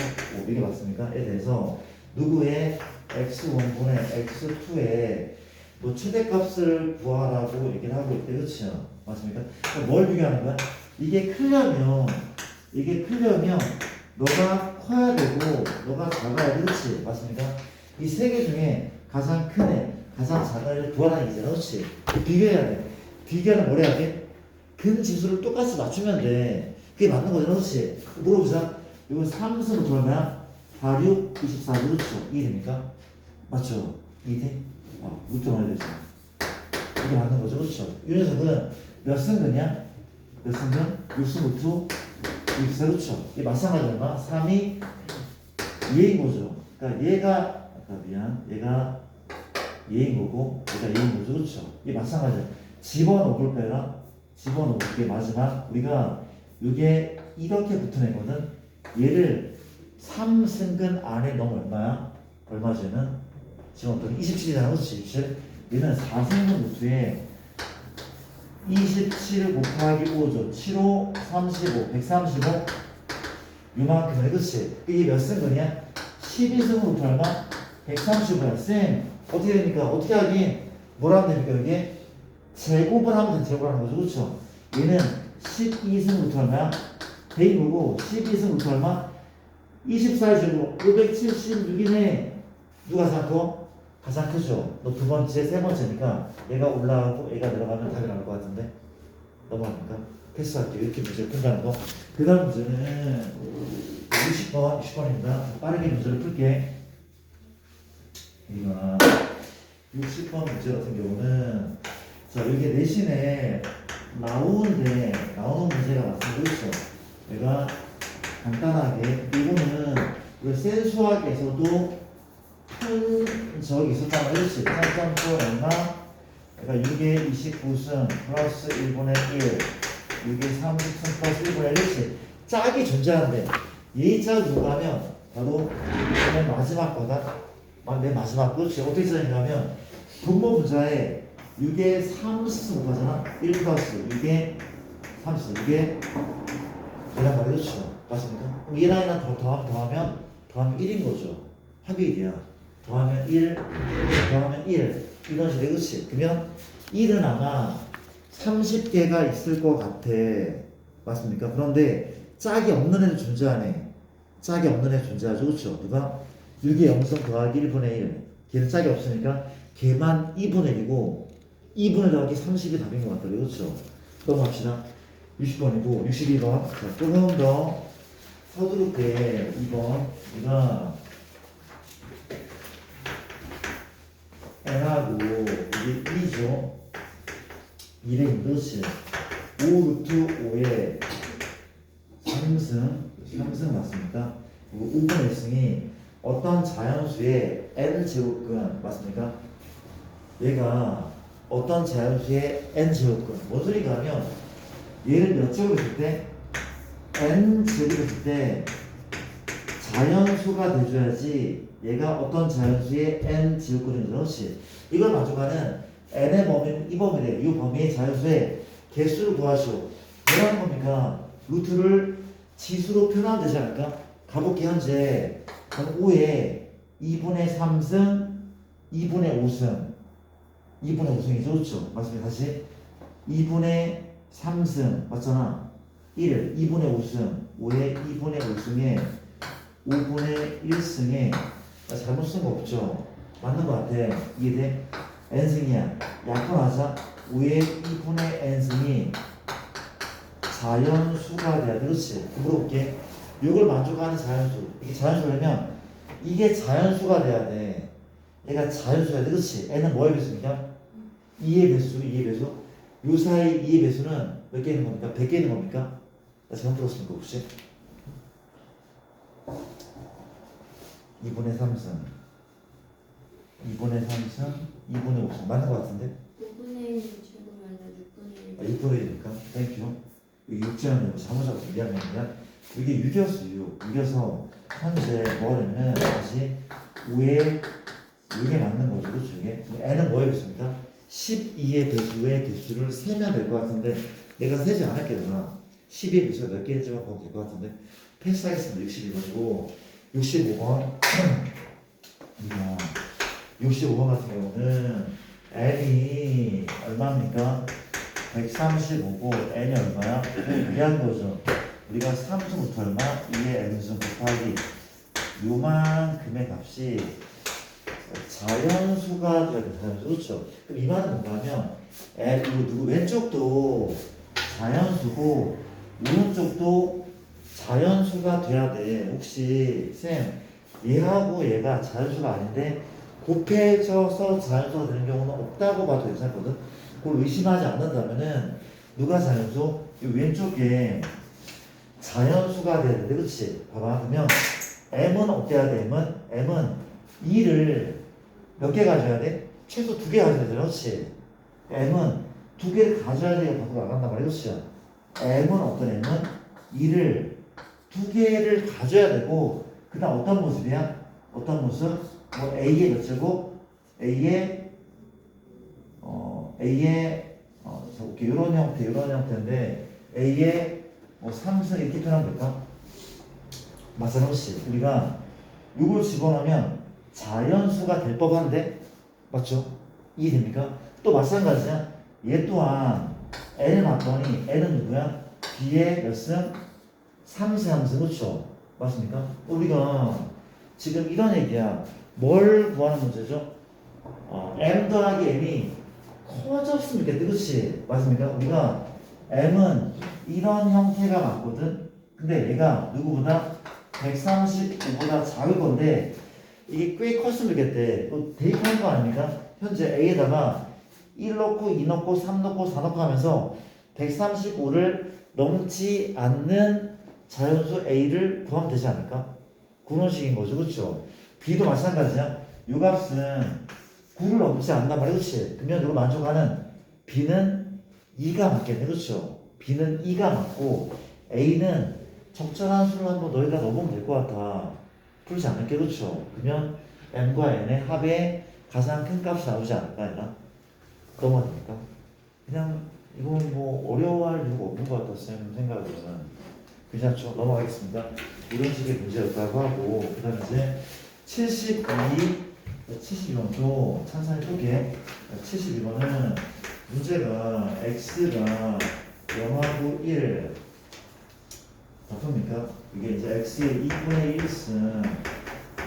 이게 맞습니까?에 대해서 누구의 x1분의 x2의 뭐 최대값을 구하라고 얘기를 하고 있대. 그렇죠? 맞습니까? 뭘 비교하는 거야? 이게 크려면 너가 커야 되고 너가 작아야 돼. 그렇지? 맞습니까? 이 세 개 중에 가장 큰 애, 가장 작은 애를 구하라는 얘기잖아. 그렇지? 비교해야 돼. 비교하는 뭘 해야 돼? 근 지수를 똑같이 맞추면 돼. 그게 맞는 거잖아. 그렇지? 물어보자. 이거 3승부터 얼마야? 4, 6, 24, 그렇죠? 2됩니까? 맞죠? 2대? 루트 넣어야 되죠. 이게 맞는 거죠. 그렇죠? 이 녀석은 몇 승근이야? 몇 승근? 6승부터 24, 그렇죠? 이게 마찬가지 얼마? 3이 2인 거죠. 그러니까 얘가 얘가 얘인 거고 얘가 얘인 거죠. 그렇죠? 이게 마찬가지야. 집어넣을 빼라. 집어넣을 게 마지막 우리가 이게 이렇게 붙은 애거든. 얘를 3승근 안에 넣으면 얼마야? 얼마죠? 얘는 집어넣으면 27이잖아. 그렇지? 27. 얘는 4승근 루트에 27 곱하기 5죠. 7호 35 135 요만큼이네. 그렇지? 이게 몇 승근이야? 12승으로 얼마? 135야. 쌤 어떻게 됩니까? 어떻게 하긴 뭘 하면 됩니까? 이게 제곱을 하면 돼. 제곱을 하는 거죠. 그렇죠? 얘는 12승부터 얼마야? 100이고 12승부터 얼마? 24제곱 576이네. 누가 가장 커? 가장 크죠? 너 두 번째, 세 번째니까 얘가 올라가고 얘가 들어가면 답이 나올 것 같은데 넘어갑니까? 패스할게요. 이렇게 문제를 푼다는 거. 그 다음 문제는 60번입니다. 빠르게 문제를 풀게. 이거 60번 문제 같은 경우는 자 여기 내신에 나오는 문제가 맞습니다. 그렇죠? 내가 간단하게 이거는 우리 센 수학에서도 큰 적이 있었단 말이지. 3.9 얼마? 그러니까 6의 29승 플러스 1분의 1 6의 30승 플러스 1분의 1 이렇지. 짝이 존재하는데 이 짝이 누가 하면 바로 맨 마지막 거다. 맨 마지막 그렇지. 어떻게 써있냐면 분모 분자에 6의 30승 곱하잖아. 1 플러스 6의 30승 6의 얘란 말이죠. 그렇죠? 맞습니까? 그럼 얘랑 얘랑 더하면 1인 거죠. 합의일이야. 더하면 1, 더하면 1 이런 식으로. 그렇지? 그러면 1은 아마 30개가 있을 것 같아. 맞습니까? 그런데 짝이 없는 애도 존재하네. 짝이 없는 애 존재하죠. 그렇죠? 누가? 6의 0승 더하기 1분의 1 걔는 짝이 없으니까 걔만 2분의 1이고 2분의 더하기 30이 답인 것 같아요. 그렇죠? 넘어갑시다. 60번이고 62번. 자, 조금 더 서두르게 2번 우리가 n하고 이게 2죠. 2의 그렇지. 5 루트 5에 3승 맞습니까? 그리고 5분의 1승이 어떤 자연수의 n 제곱근 맞습니까? 얘가 어떤 자연수의 n 제곱근 뭔 소리가 하면 얘를 몇 제곱했을 때 n 제곱했을 때 자연수가 돼줘야지 얘가 어떤 자연수의 n 제곱근인지. 그렇지. 이걸 가져가는 n의 범위는 이 범위래요. 이 범위의 자연수의 개수를 구하시오. 뭐라는 겁니까? 루트를 지수로 표현하면 되지 않을까? 가볼게. 현재 5에 2분의 3승 2분의 5승 2분의 5승이죠. 그렇죠? 맞습니다. 다시 2분의 3승 맞잖아. 1 2분의 5승 5에 2분의 5승에 5분의 1승에 잘못 쓴 거 없죠? 맞는 거 같아. 이해돼? n승이야. 약분하자. 위에 2분의 n승이 자연수가 돼야 돼. 그렇지? 물어볼게. 이걸 만족하는 자연수. 이게 자연수라면 이게 자연수가 돼야 돼. 얘가 자연수야 돼. 그렇지? n은 뭐의 배수입니까? 2의 배수, 2의 배수. 요 사이 2의 배수는 몇 개 있는 겁니까? 100개 있는 겁니까? 나 잘못 들었습니까 혹시? 2분의 3승 2분의 3승 2분의 5승 맞는 것 같은데? 5분의 1 제곱하면 6분의 1. 아, 6분의 1이니까 땡큐. 이거 6지않는 거 잘못 잡았어. 미안합니다. 이게 6이었어 6이어서 현재 뭐냐면 다시 위에 이게 맞는 거죠. 그렇죠? 이게 n은 뭐에 배수입니까? 12의 배수의 개수를 세면 될 것 같은데 내가 세지 않을게 누나. 12의 배수가 몇 개인지만 보면 될 것 같은데 패스하겠습니다. 62가지고 65번 65번 같은 경우는 n이 얼마입니까? 135고 n이 얼마야? 이해한 거죠. 우리가 3수부터 얼마? 2의 n승 곱하기 요만큼의 값이 자연수가 돼야 돼. 자연수. 그렇죠? 그럼 이 말은 뭔가 하면 이거 누구 왼쪽도 자연수고 오른쪽도 자연수가 돼야 돼. 혹시 쌤 얘하고 얘가 자연수가 아닌데 곱해져서 자연수가 되는 경우는 없다고 봐도 괜찮거든. 그걸 의심하지 않는다면은 누가 자연수? 이 왼쪽에 자연수가 돼야 돼. 그렇지? 봐봐. 그러면 m은 어떻게 해야 돼? m은 2를 몇 개 가져야 돼? 최소 2개 가져야 돼. 그렇지? m은 2개를 가져야 돼. 밖으로 나간단 말이야. 그렇지? m은 어떤 m은 2를 2개를 가져야 되고 그 다음 어떤 모습이야? 어떤 모습? 뭐 A의 몇 제곱? 이런 형태인데 A의 뭐 3승 이렇게 표현하면 될까? 마찬가지 우리가 이걸 집어넣으면 자연수가 될 법한데 맞죠? 이해됩니까? 또 마찬가지야. 얘 또한 n을 맞더니 n은 누구야? b의 몇 승? 3승 그렇죠? 맞습니까? 우리가 지금 이런 얘기야. 뭘 구하는 문제죠? m 더하기 n이 커졌으면 좋겠다. 그렇지? 맞습니까? 우리가 m은 이런 형태가 맞거든. 근데 얘가 누구보다 135보다 작을 건데 이게 꽤 컸으면 좋겠대. 또 대입하는 거 아닙니까? 현재 A에다가 1 넣고 2 넣고 3 넣고 4 넣고 하면서 135를 넘지 않는 자연수 A를 구하면 되지 않을까? 그런 식인 거죠. 그렇죠? B도 마찬가지야. 이 값은 9를 넘지 않는단 말이야. 그렇지? 그러면 이거 만족하는 B는 2가 맞겠네. 그렇죠? B는 2가 맞고 A는 적절한 수를 한번 너희가 넣어보면 될 것 같아. 풀지 않을게. 그렇죠? 그러면 M과 N의 합의 가장 큰 값이 나오지 않을까? 얘가? 그런 겁니까? 그냥 이건 뭐 어려워할 이유가 없는 것 같다. 쌤 생각으로는. 괜찮죠? 넘어가겠습니다. 이런 식의 문제였다고 하고 그 다음에 이제 72번도 찬산히 쏘게 72번은 문제가 x가 0하고 1 어떻습니까? 이게 이제 x의 2분의 1승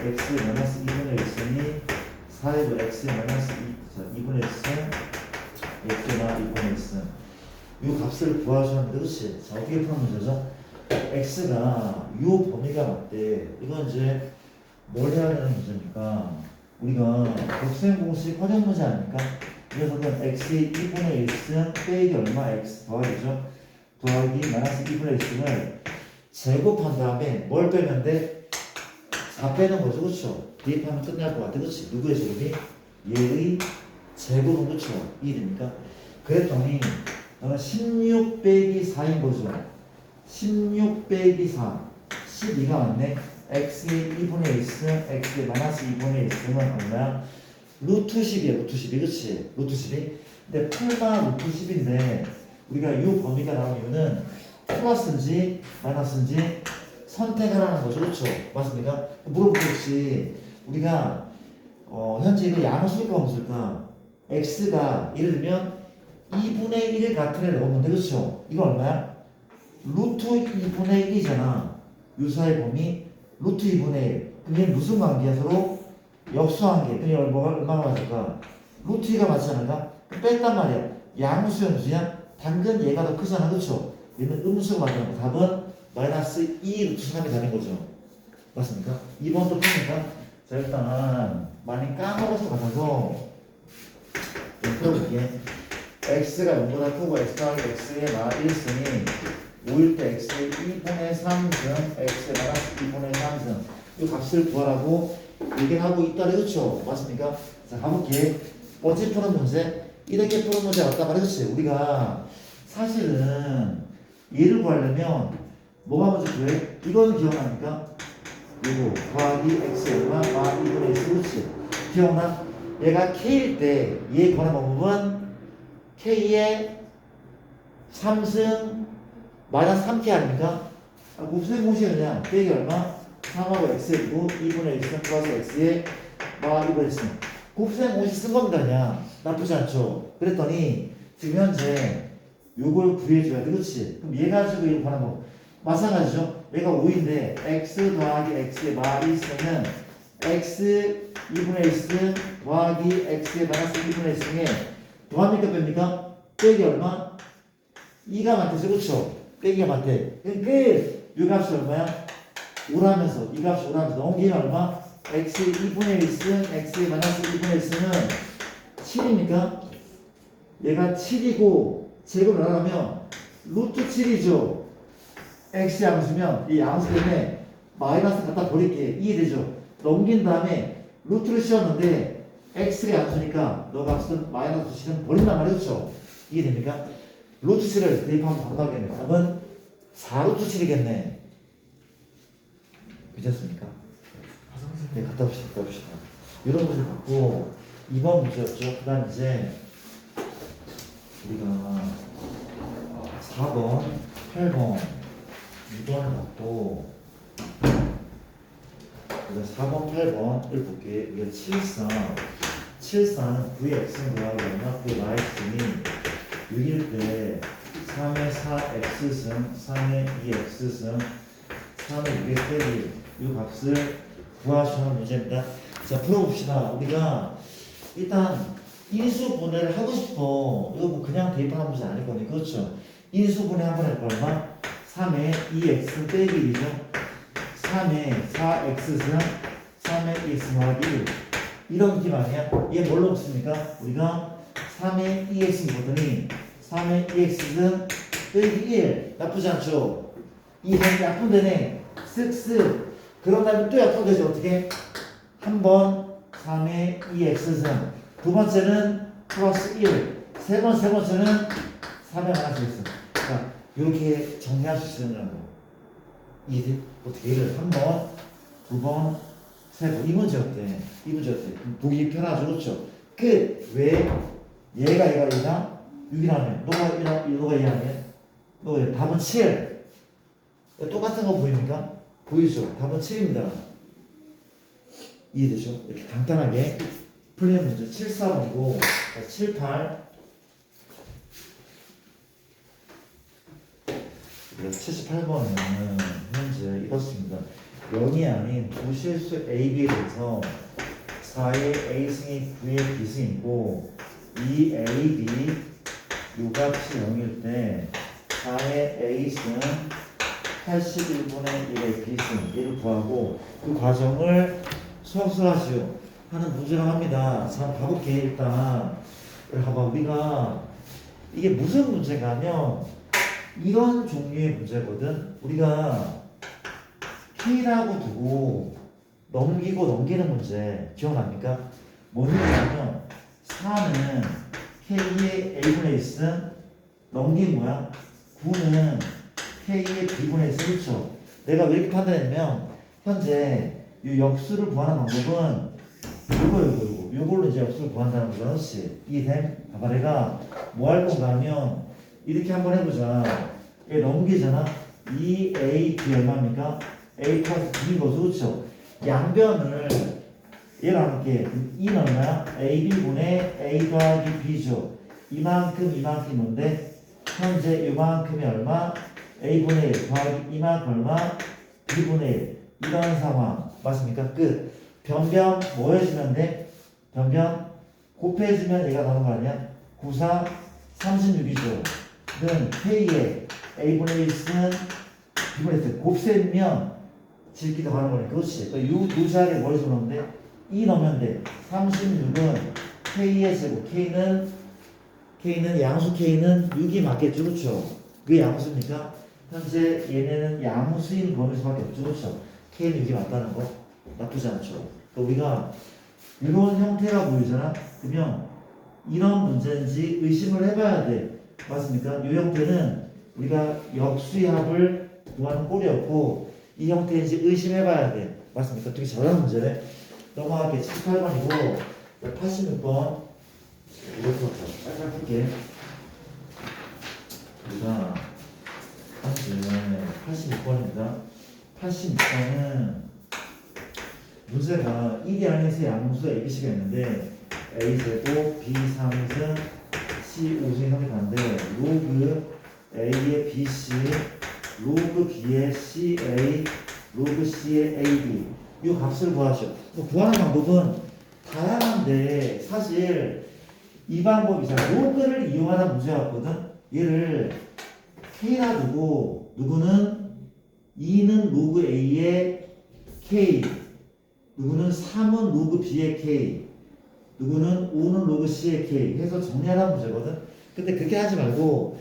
x의 마이너스 2분의 1승이 4의 x의 마이너스 2분의 1승 x의 마이너스 2분의 1승 이 값을 구하셨는데 그렇지? 자 어떻게 푸는 문제죠? x가 이 범위가 맞대. 이건 이제 뭘 해야 되는 문제입니까? 우리가 곱셈 공식 활용 문제 아닙니까? 그래서 그 x의 2분의 1승 빼기 얼마 x 더하기죠? 더하기 마이너스 2분의 1승을 제곱한 다음에 뭘 빼면 돼? 4 빼는 거죠. 그렇죠? 대입하면 끝날 것 같아. 그렇지? 누구의 제곱이? 얘의 제곱은 그렇죠? 이해됩니까? 그랬더니 너는 16 빼기 4인 거죠. 16 빼기 4 12가 맞네. x의 2분의 1승 x의 마이너스 2분의 1승은 얼마야? 루트 10이야. 루트 12 그렇지? 루트 12 근데 8가 루트 10인데 우리가 이 범위가 나온 이유는 플러스인지 마이너스인지 선택하라는 거죠. 그렇죠? 맞습니까? 물어보겠지. 우리가 현재 이거 양수일까 음수일까? x가 예를 들면 2분의 1 같은 애를 넣으면 돼. 그렇죠? 이거 얼마야? 루트 2분의 1이잖아. 유사의 범위 루트 2분의 1. 그게 무슨 관계야? 서로 역수관계. 그게 얼마가 맞을까? 루트 2가 맞지 않을까? 뺐단 말이야. 양수야 무수야? 당근 얘가 더 크잖아. 그쵸? 얘는 음수가 맞는 거. 답은 마이너스 2 루트 3이 되는 거죠. 맞습니까? 2번도 풉니까? 자 일단 많이 까먹어서 같아서 좀 풀어볼게. x가 0보다 크고 x 더하기 x의 마 1승이 5일 때 x의 2분의 3승 x의 마이너스 2분의 3승 이 값을 구하라고 얘기를 하고 있다. 그렇죠? 맞습니까? 자 가볼게. 어제 푸는 문제 이렇게 푸는 문제 맞단 말이야. 그렇지? 우리가 사실은 얘를 구하려면 뭐가 먼저 구해? 이거는 기억납니까? 이거 더하기 x 얼마? 마 2분의 x. 그렇지? 기억나? 얘가 k일 때 얘 구하는 방법은 k의 3승 마이너스 3k 아닙니까? 곱셈 공식이 그냥 빼기 얼마? 3하고 x이고 2분의 x 플러스 x에 마 2분의 x. 곱셈 공식 쓴 겁니다. 그냥 나쁘지 않죠? 그랬더니 지금 현재 요걸 구해줘야 돼. 그렇지? 그럼 얘 가지고 이거 구하는 거 마찬가지죠? 얘가 5인데 x 더하기 x의 마 1승은 x 2분의 x 더하기 x의 마이너스 2분의 x에 더합니까 뺍니까? 빼기 얼마? 2가 맞대죠. 그렇죠? 빼기가 맞대. 그러니까 이 값이 얼마야? 오라면서 이 값이 오라면서 넘기면 얼마? x 2분의 1승 x의 마이너스 2분의 1승은 7입니까? 얘가 7이고 제곱을 하려면 루트 7이죠. x 양수면 이 양수 때문에 마이너스 갖다 버릴게. 이해되죠? 넘긴 다음에 루트를 씌웠는데 x가 양수니까 너 값은 마이너스 7은 버린단 말이죠. 그렇죠? 이해됩니까? 루트 7을 대입하면 바로 나오겠네. 답은 4루트 7이겠네. 괜찮습니까? 네, 갔다 봅시다. 이런 문제 받고 2번 문제였죠. 그 다음 이제 우리가 4번, 8번, 2번을 받고 그래서 4번, 8번을 볼게. 우리가 74는 9의 x는 더하기 얼마? 9의 마이너스니 6일 때 3의 4x승, 3의 2x승, 3의 6의 빼기 이 값을 구하시는 문제입니다. 자 풀어봅시다. 우리가 일단 인수분해를 하고 싶어. 이거 뭐 그냥 대입하는 문제 아니거든요. 그렇죠? 인수분해 한번 해볼 얼마? 3의 2x 빼기 1이죠. 3의 4x승 3의 2x 더하기 1 이런 느낌 아니야? 얘 뭘로 먹습니까? 우리가 3의 2x 보더니 3의 2x승 빼기 1 나쁘지 않죠? 이 범위 약분되네. 쓱쓱 그런 다음에 또 약분되죠. 어떻게? 한 번 3의 2x승 두 번째는 플러스 1 세 번째는 3의 마이너스 x. 자 이렇게 정리할 수 있으냐고. 이게 어떻게 얘를 한 번, 두 번, 세 번. 이 문제 어때? 보기 편하죠. 그렇죠? 왜 얘가 이상 6이라면 너가 이하면 너가 답은 7. 똑같은 거 보입니까? 보이죠? 답은 7입니다. 이해되죠? 이렇게 간단하게 풀리는 문제 7, 4번이고 7, 8 78번은 현재 이렇습니다. 0이 아닌 두 실수 A, B에 대해서 4의 A승이 9의 B승이고 이 A, B 요 값이 0일 때 4의 A승은 81분의 1의 B승 얘를 구하고 그 과정을 수학수하시오 하는 문제라고 합니다. 자 한번 가볼게. 일단 봐봐. 우리가 이게 무슨 문제가 하면 이런 종류의 문제거든. 우리가 K라고 두고 넘기는 문제 기억납니까? 뭐냐면 4는 K의 A분의 1승 넘긴 거야. 9는 K의 B분의 1승. 그렇죠? 내가 왜 이렇게 판단했냐면 현재 이 역수를 구하는 방법은 요걸로 이제 역수를 구한다는 거잖아. 그렇지? 이해돼? 봐봐. 내가 뭐 할 건가 하면 이렇게 한번 해보자. 얘 넘기잖아. 2AB 얼마입니까? A 플러스 B인 거죠. 그렇죠? 양변을 얘를 할게. 2는 얼마야? AB분의 A 더하기 B죠. 이만큼인데 현재 이만큼이 얼마? A분의 1 더하기 이만큼 얼마? B분의 1 이런 상황 맞습니까? 끝. 변변 뭐 해주면 돼? 변변 곱해주면 얘가 나오는 거 아니야? 9, 4, 36이죠. 는 K의 A분의 1은 B분의 1 곱셈면 질기도 가는 거니까 그렇지. 요 자리에 뭘 집어넣는데 2 넣으면 돼. 36은 K의 제곱 K는 양수 K는 6이 맞겠죠. 그렇죠. 왜 양수입니까? 현재 얘네는 양수인 범위수밖에 없죠. 그렇죠. K는 6이 맞다는 거 나쁘지 않죠. 우리가 이런 형태가 보이잖아. 그러면 이런 문제인지 의심을 해봐야 돼. 맞습니까? 이 형태는 우리가 역수의 합을 구하는 꼴이었고 이 형태인지 의심해봐야 돼. 맞습니까? 되게 잘하는 문제네. 넘어갈게. 78번이고 86번 이것부터 빨리 풀게. 우리가 현재 86번입니다. 86번은 문제가 1이 안에서 양수가 ABC가 있는데 A제곱 B3승 C5승이 성립하는데 로그 A의 BC 로그 B의 CA 로그 C의 AB 이 값을 구하죠. 구하는 방법은 다양한데 사실 이 방법이잖아. 로그를 이용하는 문제였거든. 얘를 K라 두고 누구는 2는 로그 A의 K 누구는 3은 로그 B의 K 누구는 5는 로그 C의 K 해서 정리하라는 문제거든. 근데 그렇게 하지 말고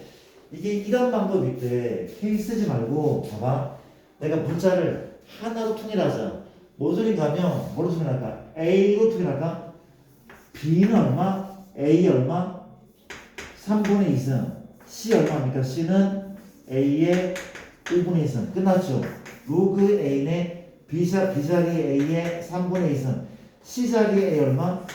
이게 이런 방법이 있대. K 쓰지 말고 봐봐. 내가 문자를 하나로 통일하자. 뭔 소린가 하면 뭐로 통일할까? A로 통일할까? B는 얼마? A 얼마? 3분의 2승 C 얼마입니까? C는 A의 5분의 2승 끝났죠? 로그 A의 B자리 A의 3분의 2승 C자리 A 얼마?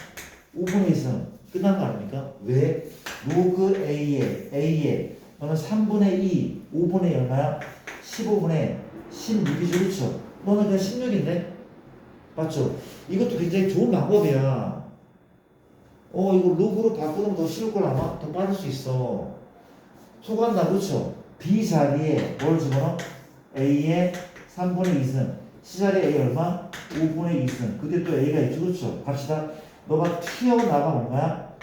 5분의 2승 끝난 거 아닙니까? 왜? 로그 A의 너는 3분의 2 5분의 얼마야? 15분의 16이죠. 그렇죠? 너는 그냥 16인데? 맞죠? 이것도 굉장히 좋은 방법이야. 이거 로그로 바꾸면 더 쉬울 걸 아마? 더 빠를 수 있어. 소간다. 그렇죠? B자리에 뭘 집어넣어? A의 3분의 2승 C자리에 A 얼마? 5분의 2승 그때 또 A가 있죠. 그렇죠? 갑시다. 너가 튀어나가면 얼마야?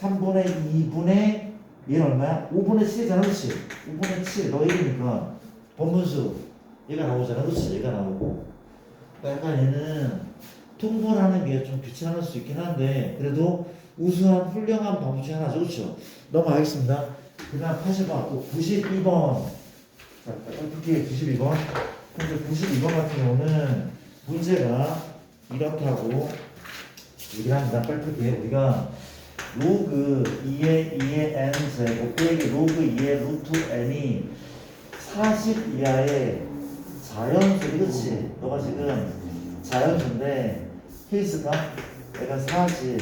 3분의 2분의 얘는 얼마야? 5분의 7이잖아. 그렇지? 5분의 7 너 1이니까 번분수 얘가 나오잖아. 그렇지? 얘가 나오고 약간 얘는 통분하는 게 좀 귀찮을 수 있긴 한데 그래도 우수한 훌륭한 방법 중 하나죠. 그렇죠? 넘어가겠습니다. 그 다음 80번 또 92번 자, 어떻게 92번 근데 92번 같은 경우는 문제가 이렇다고 얘기를 합니다. 빨리 풀게. 우리가 로그 2의 n 제곱 빼기 로그 2의 루트 n이 40 이하의 자연수. 그렇지? 너가 지금 자연수인데 케이스가 내가 40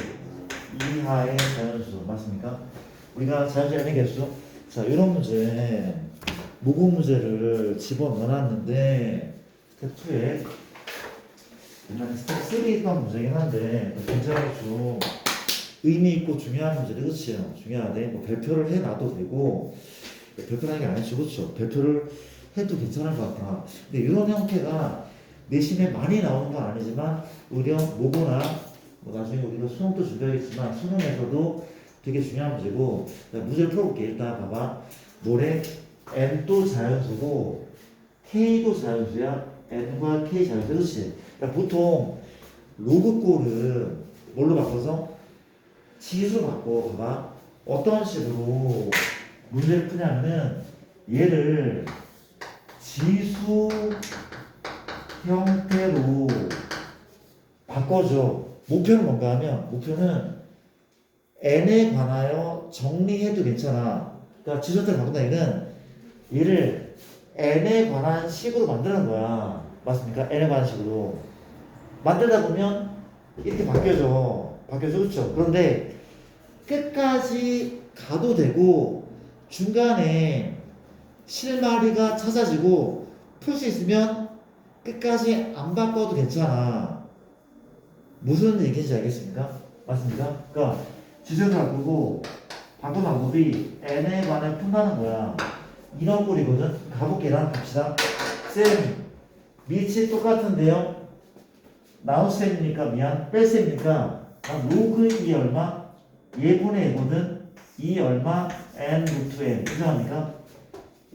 이하의 자연수 맞습니까? 우리가 자연수 n의 개수 자 이런 문제 모국 문제를 집어넣어놨는데 스텝 2에 일단 스텝 3에 있던 문제긴 한데 굉장히 좀 의미 있고 중요한 문제들. 그렇죠? 중요하대. 뭐 발표를 해놔도 되고 발표하는 게 아니죠. 그렇죠? 발표를 해도 괜찮을 것 같아. 근데 이런 형태가 내신에 많이 나오는 건 아니지만 오히려 모고나 뭐 나중에 우리가 수능도 준비하겠지만 수능에서도 되게 중요한 문제고 문제를 풀어볼게. 일단 봐봐. 뭐래? N도 자연수고 K도 자연수야. N과 K 자연수. 그렇지? 그러니까 보통 로그꼴은 뭘로 바꿔서? 지수로 바꿔. 봐봐. 어떤 식으로 문제를 푸냐면 얘를 지수 형태로 바꿔줘. 목표는 뭔가 하면 목표는 n에 관하여 정리해도 괜찮아. 그러니까 지수 형태를 바꾼다. 얘를 n에 관한 식으로 만드는 거야. 맞습니까? n에 관한 식으로 만들다 보면 이렇게 바뀌어져. 그렇죠? 그런데 끝까지 가도 되고 중간에 실마리가 찾아지고 풀 수 있으면 끝까지 안 바꿔도 괜찮아. 무슨 얘기인지 알겠습니까? 맞습니까? 그러니까 지수를 바꾸고 바꾼 방법이 n에 관해 푼다는 거야. 이런 꼴이거든. 가볼게. 난 갑시다. 쌤 밑이 똑같은데요. 나눗셈이니까 미안. 뺄셈이니까 로그 2 얼마? 예분의 2거든. 2 얼마? n 루트 n 인정합니까?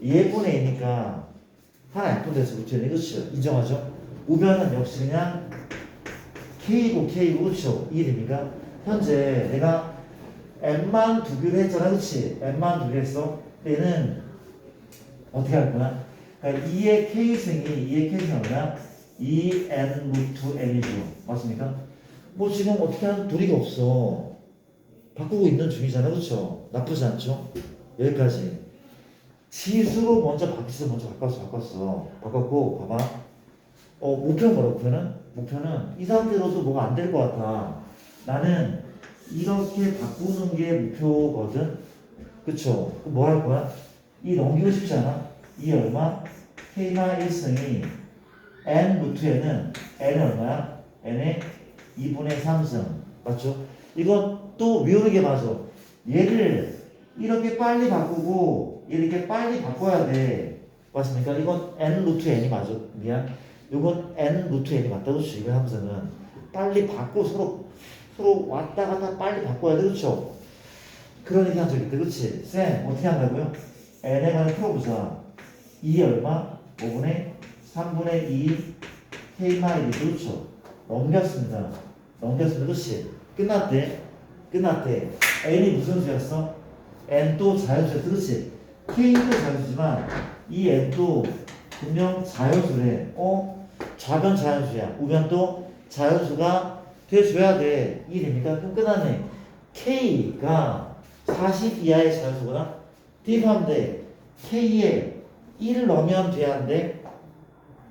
예분의 a니까 하나 약분돼서 루트 n 그렇죠? 인정하죠? 우변은 역시 그냥 k고 k고 그렇죠? 이 됩니까? 현재 내가 n만 두기로 했잖아 그렇지? n만 두기로 했어. 얘는 어떻게 할 거야? 그러니까 2의 k승이 뭐냐? 2n 루트 n이죠. 맞습니까? 뭐 지금 어떻게 하는 도리가 없어. 바꾸고 있는 중이잖아. 그렇죠? 나쁘지 않죠? 여기까지. 지수로 먼저 바뀌었어. 먼저 바꿨고 봐봐. 목표 뭐라고 목표는? 목표는 이 상태로도 뭐가 안 될 것 같아. 나는 이렇게 바꾸는 게 목표거든. 그쵸? 그럼 뭐 할 거야? 이 넘기고 싶지 않아? 이 얼마? k가 1승이 n 루트에는 n이 얼마야? n의 2분의 3승. 맞죠? 이건 또 외우는 맞아. 얘를 이렇게 빨리 바꾸고 이렇게 빨리 바꿔야 돼. 맞습니까? 이건 n 루트 n이 맞아. 미안. 이건 n 루트 n이 맞다. 그렇죠? 이거 함수는 빨리 바꾸고 서로 왔다 갔다 빨리 바꿔야 돼. 그렇죠? 그런 얘기 한 적 있대. 그렇지? 쌤 어떻게 한다고요? n에 관해 풀어보자. 2 얼마? 5분의 3분의 2 k-1 그렇죠? 넘겼습니다. 그렇지? 끝났대. n이 무슨 수였어? n도 자연수야. 그렇지? k도 자연수지만 이 n도 분명 자연수래. 좌변 자연수야. 우변도 자연수가 돼줘야 돼. 이게 됩니까? 그럼 끝났네. k가 40 이하의 자연수거나 대입하면 돼. k에 1 넣으면 돼야 한대.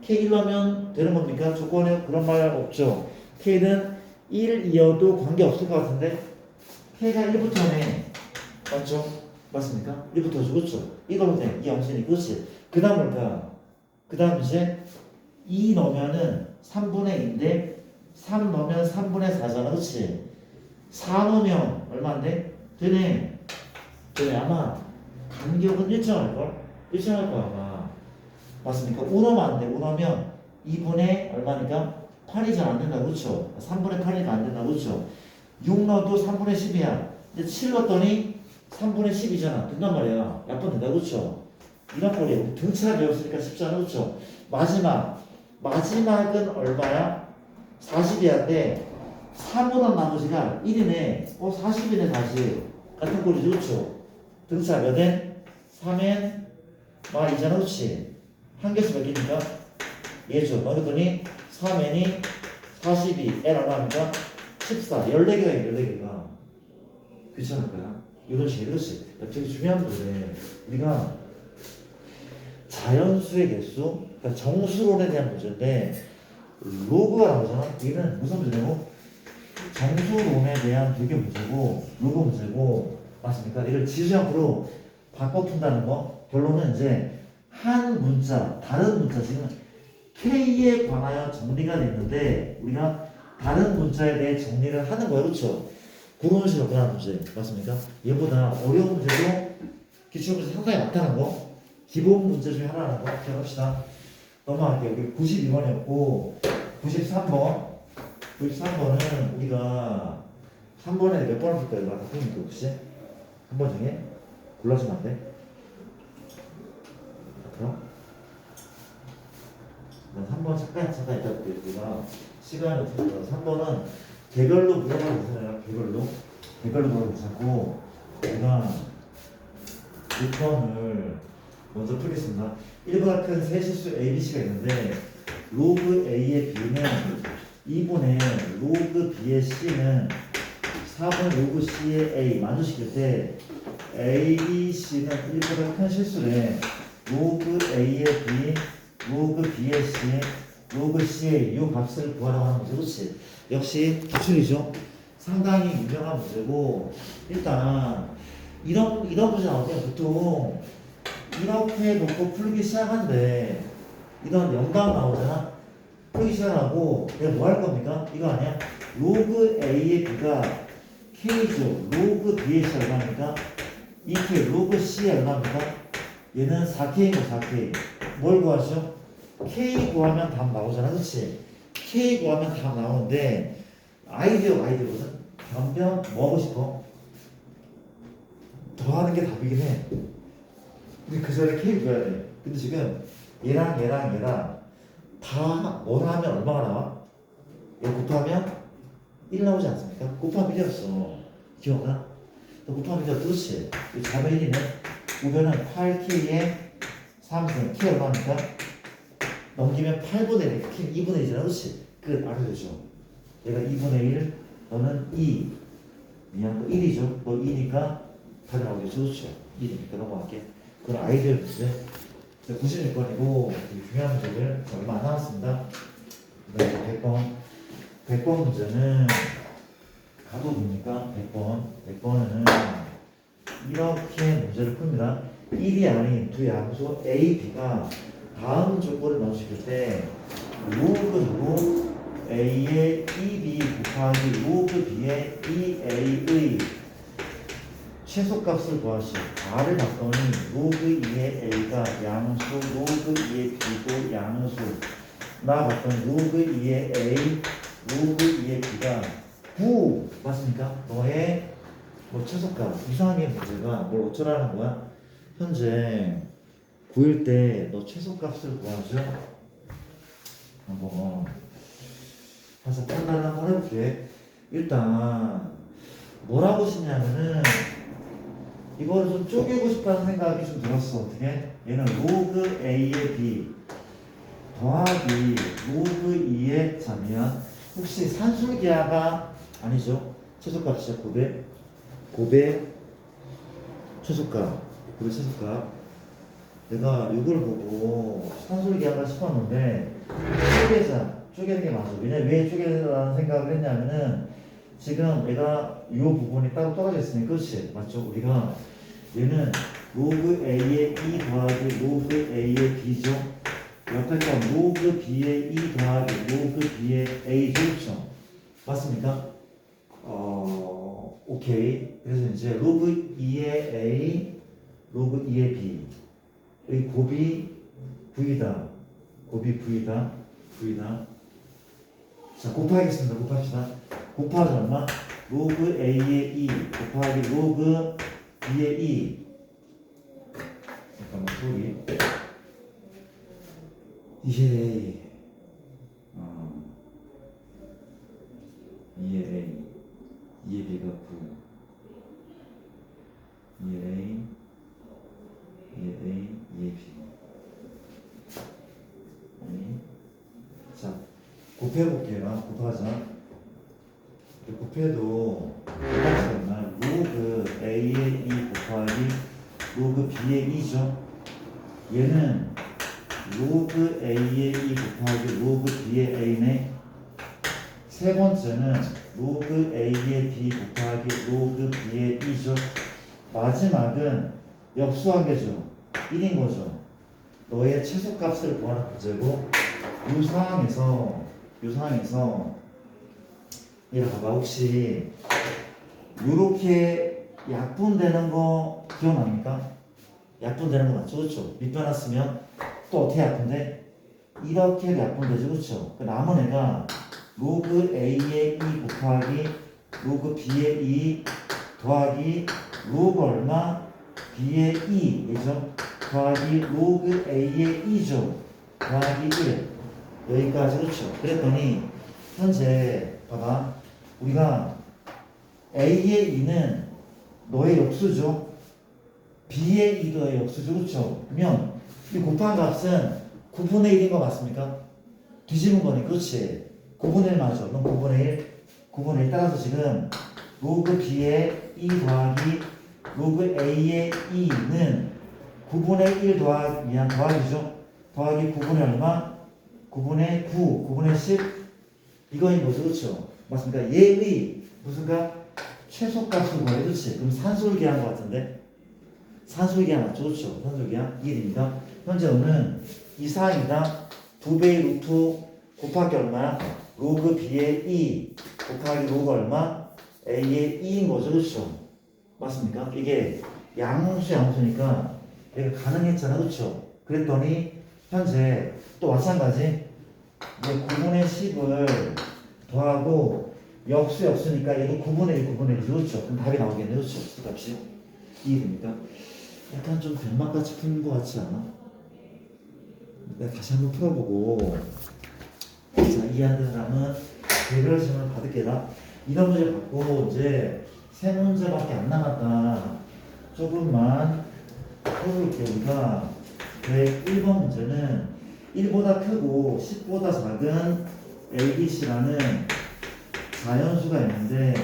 k 1 넣으면 되는 겁니까? 조건에 그런 말 없죠. k는 1 이어도 관계없을 것 같은데 k가 1부터네. 맞죠? 맞습니까? 1부터죠. 그렇죠? 이거면 돼. 이 영신이. 그렇지? 그 다음 뭘까? 그 다음 이제 2 넣으면은 3분의 2인데 3 넣으면 3분의 4잖아. 그렇지? 4 넣으면 얼마인데? 되네. 아마 간격은 일정할걸? 일정할 거야 아마. 맞습니까? 5 넣으면 안 돼. 5 넣으면 2분의 얼마니까? 8이 잘 안 된다. 그렇죠? 3분의 8이니까 안 된다. 그렇죠? 6 넣어도 3분의 10이야. 근데 7 넣었더니 3분의 10이잖아. 된단 말이야. 약분 된다. 그렇죠? 이런 꼴이에요. 등차 배웠으니까 쉽잖아. 그렇죠? 마지막은 얼마야? 40이야인데 3보다 나머지가 1이네. 40이네 다시. 같은 꼴이죠. 그렇죠? 등차 몇 n? 3n 이잖아. 그렇지? 한 개수 몇 개니까? 얘죠. 넣었더니 3n이 42, n 얼마입니까? 14, 14개가 14개가. 괜찮을 거야. 이런 식으로. 그렇지? 되게 중요한 문제. 우리가 자연수의 개수, 그러니까 정수론에 대한 문제인데 로그가 나오잖아. 이는 무슨 문제고? 정수론에 대한 되게 문제고 로그 문제고. 맞습니까? 이걸 지수형으로 바꿔 푼다는 거. 결론은 이제 한 문자, 다른 문자 지금 K에 관하여 정리가 됐는데 우리가 다른 문자에 대해 정리를 하는 거예요. 그렇죠? 그런 식으로 변하는 문제. 맞습니까? 얘보다 어려운 문제도 기출문제 상당히 많다는 거. 기본 문제 중에 하나라는 거 기억합시다. 넘어갈게요. 우리 92번이었고 93번은 우리가 3번에 몇 번을 풀까요? 나 바꾸니까 혹시? 한 번 중에 골라주면 안 돼? 그럼? 난 3번 잠깐 이따 볼게요. 우리가 시간이 어떻게 들어 3번은 개별로 물어봐도 되잖아요. 개별로 물어봐도 자꾸 제가 6번을 먼저 풀겠습니다. 1보다 큰 세 실수 A, B, C가 있는데 로그 A의 B는 2분의 로그 B의 C는 4분 로그 C의 A 만족시킬 때 A, B, C는 1보다 큰 실수래. 로그 A의 B, 로그 B의 C, 로그 C의 이 값을 구하라고 하는 거죠. 그렇지? 역시 기출이죠. 상당히 유명한 문제고 일단 이런 문제 나올 때 보통 이렇게 놓고 풀기 시작한데 이런 영감 나오잖아. 풀기 시작하고 내가 뭐 할 겁니까? 이거 아니야? 로그 A의 B가 K죠. 로그 B의 C 얼마입니까? 2K. 로그 C의 얼마입니까? 얘는 4K고 4K. 뭘 구하죠? K 구하면 답 나오잖아. 그치? K 구하면 답 나오는데 아이디어거든. 변변 뭐 하고 싶어? 더 더하는 게 답이긴 해. 근데 그 전에 K 구해야 돼. 근데 지금 얘랑 얘랑 얘랑 다 뭘 하면 얼마가 나와? 얘 곱하면 1 나오지 않습니까? 곱하면 1이었어. 기억나? 또 곱하면 1이었어. 그렇지. 이거 답은 1이네. 우변은 8K에 3승. K 얼마입니까? 넘기면 8분의 1. K 2분의 1이잖아. 그렇지? 끝. 알아주죠. 얘가 2분의 1. 너는 2. 미안. 너 1이죠. 너 2니까 답이 나오겠죠. 그렇죠? 1이니까 넘어갈게. 그건 아이디어 문제. 96번이고 중요한 문제를 얼마 안 남았습니다. 네, 100번 문제는 가도 뭡니까? 100번은 이렇게 문제를 풉니다. 1이 아닌 두 양수 A, B가 다음 조건을 넣으실 때 로그 A의 2B 곱하기 로그 B의 2A의 최소값을 구하시오. R을 봤더니 로그 2의 A가 양수, 로그 2의 B도 양수. 나 봤더니 로그 2의 A, 로그 2의 B가 9 맞습니까? 너의 뭐 최소값 이상하게 문제가 뭘 어쩌라는 거야? 현재 9일 때 너 최소값을 구하죠? 한번 가서 판단을 한번 해볼게. 일단 뭐라고 쓰냐면은 이거를 좀 쪼개고 싶다는 생각이 좀 들었어. 어떻게? 얘는 로그 A의 B 더하기 로그 2의 자면 혹시 산술기하가 아니죠? 최소값이죠. 곱의 최소값. 내가 이걸 보고 산술기하가 싶었는데 쪼개는 게 맞아. 왜 쪼개라는 생각을 했냐면은 지금 내가 이 부분이 따로 떨어져 있으니까 그렇지 맞죠? 우리가 얘는 로그 A의 2 더하기 로그 A의 B죠. 옆에 거 로그 B의 2 더하기 로그 B의 A죠. 그렇죠? 맞습니까? 오케이. 그래서 이제 로그 2의 A, 로그 2의 B 이 곱이 V다. 자, 곱하겠습니다. 곱하기 얼마? 로그 A의 2 곱하기 로그 B의 2. 잠깐만, 소리. 2의 A, 2의 B가 9. 2의 A, 2의 B. 자, 곱해볼게요. 곱하자. 곱해도 얼마? 로그 A의 2 곱하기 로그 B의 2죠. 얘는 로그 A의 2 곱하기 로그 B의 A네. 세 번째는 로그 A의 B 곱하기 로그 B의 2죠. 마지막은 역수관계죠. 1인 거죠. 너의 최소값을 구하는 문제고 이 상황에서 이리 봐봐. 혹시 요렇게 약분되는 거 기억납니까? 약분되는 거 맞죠? 그렇죠? 밑변화 쓰면 또 어떻게 약분돼? 이렇게 약분되죠. 그렇죠? 그 남은 애가 로그 A의 2 곱하기 로그 B의 2 더하기 로그 얼마? B의 2 얘죠? 더하기 로그 A의 2죠. 더하기 1 여기까지. 그렇죠? 그랬더니 현재 봐봐. 우리가 A의 2는 너의 역수죠. B의 2도 너의 역수죠. 그렇죠? 그러면 이 곱한 값은 9분의 1인 거 맞습니까? 뒤집은 거네. 그렇지? 9분의 1 맞아. 그럼 9분의 1 따라서 지금 로그 B의 2 더하기 로그 A의 2는 9분의 1 더하기죠. 더하기 9분의 얼마? 9분의 9, 9분의 10 이거인 거죠. 그렇죠? 맞습니까? 얘의 무슨가? 최소값을 구해. 그렇지? 그럼 산술기한 거 같은데? 산술기한 맞죠? 그렇죠? 산술기한 1입니다. 현재 너는 이 사항이다. 2배의 루트 곱하기 얼마야? 로그 B의 2 곱하기 로그 얼마? A의 2인 거죠. 그렇죠? 맞습니까? 이게 양수니까 얘가 가능했잖아. 그렇죠? 그랬더니 현재 또 마찬가지 이제 9분의 10을 더하고 역수니까 얘도 9분의 1, 9분의 1 그렇죠? 그럼 답이 나오겠네. 그렇죠? 값이 이해됩니까? 약간 좀 변막같이 푸는 것 같지 않아? 내가 다시 한번 풀어보고 자 이해하는 사람은 개별 질문 받을게라. 이런 문제 받고 이제 세 문제밖에 안 남았다. 조금만 풀어볼게요. 우리가 101번 문제는 1보다 크고 10보다 작은 ABC라는 자연수가 있는데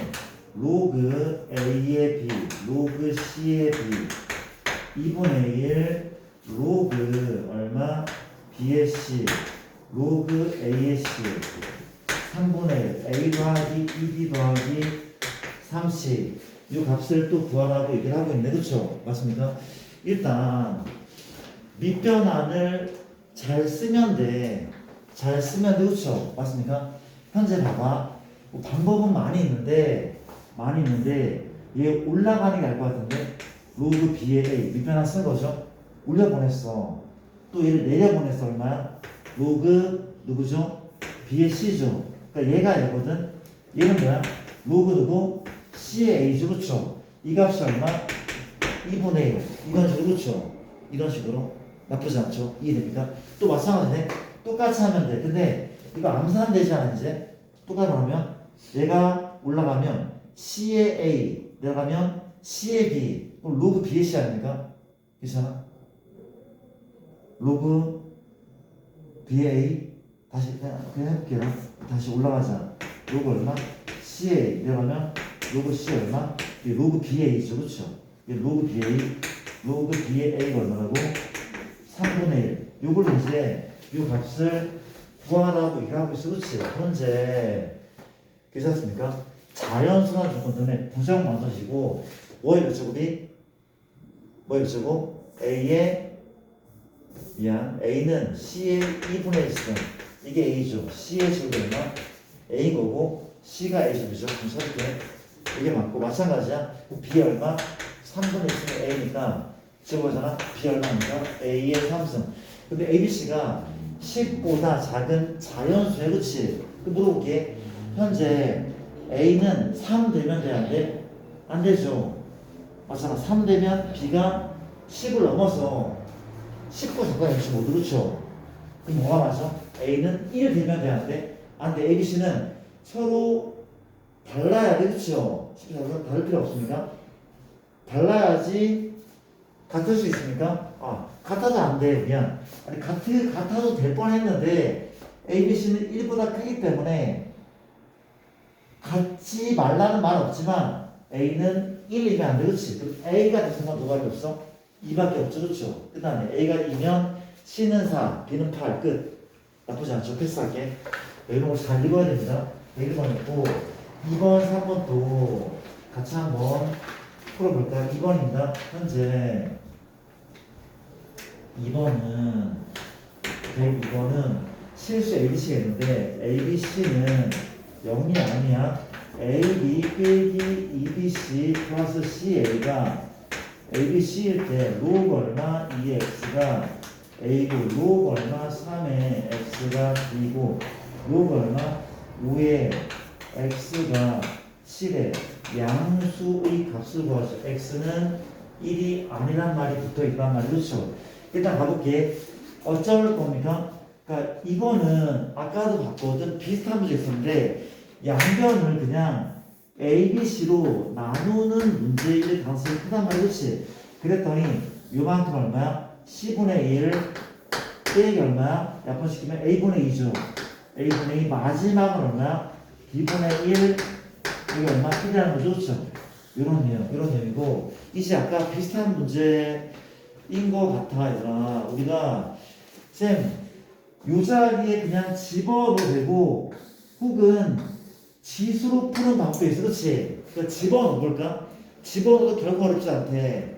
로그 A의 B, 로그 C의 B 2분의 1 로그 얼마 B의 C 로그 A의 C 3분의 1 A 더하기 2B 더하기 3C 이 값을 또 구하라고 얘기를 하고 있네. 그쵸? 맞습니까? 일단 밑변환을 잘 쓰면 돼. 잘 쓰면 돼. 그쵸? 맞습니까? 현재 봐봐. 뭐 방법은 많이 있는데 얘 올라가는 게 알 것 같은데 로그 B의 A 밑변환 쓴 거죠? 올려보냈어. 또 얘를 내려보냈어. 얼마야? 로그 누구죠? B의 C죠. 그러니까 얘가 얘거든. 얘는 뭐야? 로그 누구? C의 A죠. 그쵸? 이 값이 얼마? 2분의 1. 이런 식으로. 그쵸? 이런 식으로. 나쁘지 않죠? 이해됩니까? 또 마찬가지네. 똑같이 하면 돼. 근데 이거 암산 되지 않아 이제? 똑같이 하면 얘가 올라가면 C의 A 내려가면 C의 B 그럼 로그 B의 C 아닙니까? 괜찮아? 로그 B의 A 다시 그냥 해볼게요. 다시 올라가자. 로그 얼마? C의 A 내려가면 로그 C 얼마? 로그 B의 A죠. 그렇죠? 로그 B의 A 로그 B의 A가 얼마라고? 3분의 1 요걸 이제 요 값을 구하라고 얘기하고 있어. 그렇지? 현재 괜찮습니까? 자연수나 조건들은 부정 만드시고 뭐 이것저것 B 뭐 이것저것 A의 A는 C의 2분의 1승 이게 A죠. C의 제곱이 얼마? A인 거고 C가 A 제곱이죠. 그럼 써줄게. 이게 맞고 마찬가지야. B 얼마? 3분의 1승이 A니까 제곱하잖아. B 얼마입니까? A의 3승. 근데 ABC가 10보다 작은 자연수야. 그렇지? 물어볼게. 현재 A는 3 되면 되는데 안 되죠. 맞잖아. 3 되면 B가 10을 넘어서 10보 잠깐 역시 못 그렇죠. 그럼 뭐가 맞아? A는 1 되면 되는데 안 돼. ABC는 서로 달라야 돼. 그렇죠? 다를 필요 없습니까? 달라야지 같을 수 있습니까? 같아도 안 돼. 미안. 아니 같아도 될 뻔했는데 ABC는 1보다 크기 때문에 같지 말라는 말은 없지만 A는 1이면 안 돼. 그렇지? 그럼 A가 될 생각 누가밖에 없어? 2밖에 없죠. 그렇죠? 끝나네. A가 2면 C는 4, B는 8. 끝. 나쁘지 않죠? 패스할게. 이런 거 잘 읽어야 됩니다. 1번 있고 2번, 3번도 같이 한번 풀어볼까요? 2번입니다. 현재 2번은 102번은 실수 ABC가 있는데 ABC는 0이 아니야. AB 빼기 EBC 플러스 CA가 ABC일 때 로그 얼마 2x가 A고 로그 얼마 3에 x가 B고 로그 얼마 5에 x가 7에 양수의 값을 구하죠. x는 1이 아니란 말이 붙어있단 말이죠. 그렇죠? 일단 가볼게. 어쩔 겁니까? 그러니까 이거는 아까도 봤거든. 비슷한 문제 있었는데 양변을 그냥 A, B, C로 나누는 문제일 가능성이 크단 말이야. 그렇지? 그랬더니 요만큼 얼마야? C분의 1 빼기 얼마야? 약분시키면 A분의 2죠. A분의 2 마지막은 얼마야? B분의 1 이게 얼마? 1이라는 거죠. 그렇죠? 요런 내용이고 이제 아까 비슷한 문제인 것 같아. 얘들아. 우리가 쌤 요 자리에 그냥 집어도 되고 혹은 지수로 푸는 방법도 있어. 그렇지? 그러니까 집어넣어볼까? 집어넣어도 결코 어렵지 않대.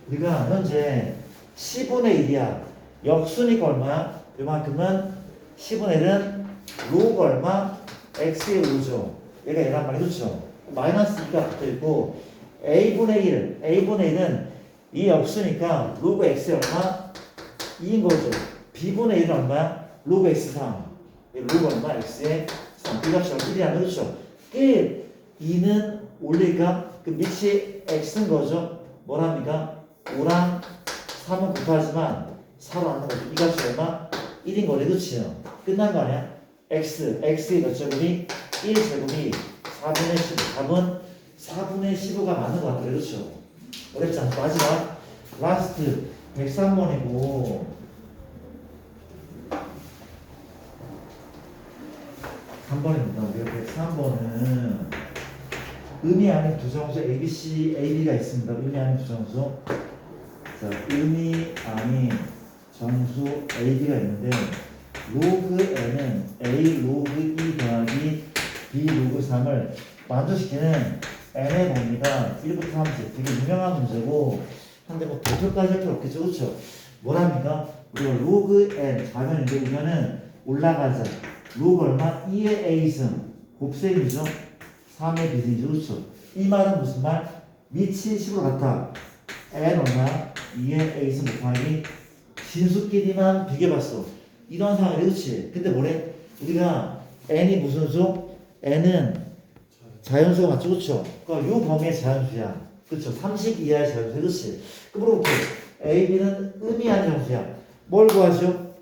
우리가 현재 10분의 1이야. 역수니까 얼마야? 요만큼은 10분의 1은 로그 얼마? x의 5죠. 얘가 얘란 말이 그렇죠? 마이너스 2가 붙어있고 a분의 1은 이 역수니까 로그 x의 얼마? 2인 거죠. b분의 1은 얼마야? 로그 x3 로그 얼마? x의 3 이 값이 1이라는 그렇죠? 1, 2는 올릴까? 그 밑이 x인 거죠? 뭐랍니까? 5랑 3은 곱하지만 4로 안 나가죠. 이 값이 얼마? 1인 거래. 그치요? 끝난 거 아니야? x의 몇 제곱이? 1 제곱이 4분의 15. 답은 4분의 15가 맞는 것 같아요. 그렇죠? 어렵지 않죠? 마지막 라스트 103번이고 3번입니다. 우리가 103번은 의미 아닌 두 정수 ABC, AB가 있습니다. 의미 아닌 두 정수. 자, 의미 아닌 정수 AB가 있는데 로그 n은 A 로그 2 더하기 B 로그 3을 만족시키는 n의 범위가 1부터 30. 되게 유명한 문제고 한데 뭐 도표까지 할 필요 없겠죠. 그렇죠? 뭐랍니까? 우리가 로그 n 좌변인데 이거는 올라가자. 로그 얼마? 2의 a승 곱셈이죠. 3의 b승이죠. 그렇죠? 이 말은 무슨 말? 밑이 10으로 같아. n 얼마? 2의 a승 곱하기 진수끼리만 비교해봤어. 이런 상황이 그렇지? 근데 뭐래? 우리가 n이 무슨 수? n은 자연수가 맞죠? 그렇죠? 그러니까 요 범위의 자연수야. 그렇죠? 30 이하의 자연수. 그렇지? 그럼 물어볼게. a, b는 의미 아닌 정수야. 뭘 구하죠?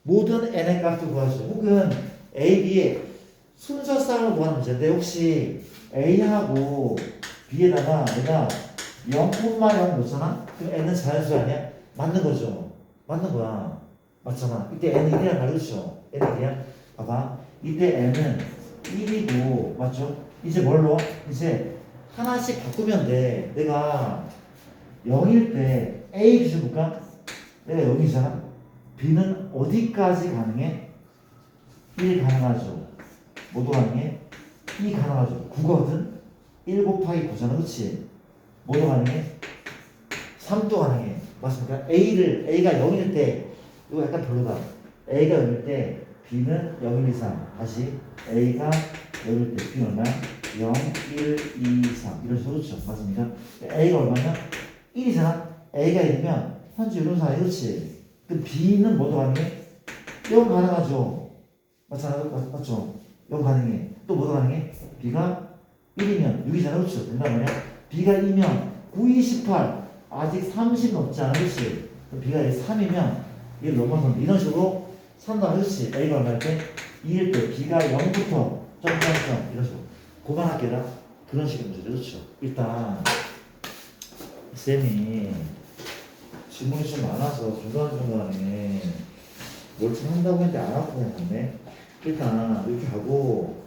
모든 n의 값을 구하죠. 혹은 a, b의 순서쌍을 구하는 문제인데 혹시 a하고 b에다가 내가 0,0 넣잖아? 그럼 n은 자연수 아니야? 맞는 거죠. 맞는 거야. 맞잖아. 이때 n은 1이란 말이죠. n은 1이야. 봐봐. 이때 n은 1이고 맞죠? 이제 뭘로? 이제 하나씩 바꾸면 돼. 내가 0일 때 A 비교 볼까? 내가 0이잖아. B는 어디까지 가능해? 1 가능하죠. 뭐도 가능해? 2 가능하죠. 9거든? 1 곱하기 9잖아. 그치? 뭐도 가능해? 3도 가능해. 맞습니까? A가 0일 때 이거 약간 별로다. A가 0일 때 B는 0, 1, 2, 3. 다시 A가 0일 때 B는 얼마야? 0, 1, 2, 3 이런 식으로 그렇죠? 맞습니까? A가 얼마냐? 1이잖아. A가 1이면 현재 이런 상황이 그렇지. 그럼 B는 뭐도 가능해? 0 가능하죠. 맞잖아. 맞죠? 0 가능해. 또 뭐도 가능해? B가 1이면 6이잖아. 그렇죠? 된단 말이야. B가 2면 9, 2, 18 아직 30 넘지 않아. 그렇지? 그럼 B가 3이면 이걸 넘어서 이런 식으로 산다. 그렇지? A가 얼마일 때? 2일 때 B가 0부터 점점점 이런 식으로 고만할게라. 그런 식의 문제죠. 그렇죠? 일단 쌤이 질문이 좀 많아서 중간중간에 뭘 좀 한다고 했는데 안 하고 그냥 갔네. 일단 이렇게 하고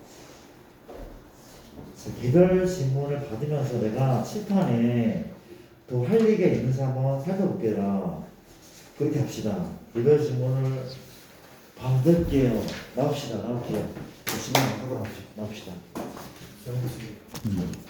개별 질문을 받으면서 내가 칠판에 더 할 얘기가 있는지 한번 살펴볼게요. 그렇게 합시다. 개별 질문을 받을게요. 나옵시다. 질문 하고 나옵시다. 영수.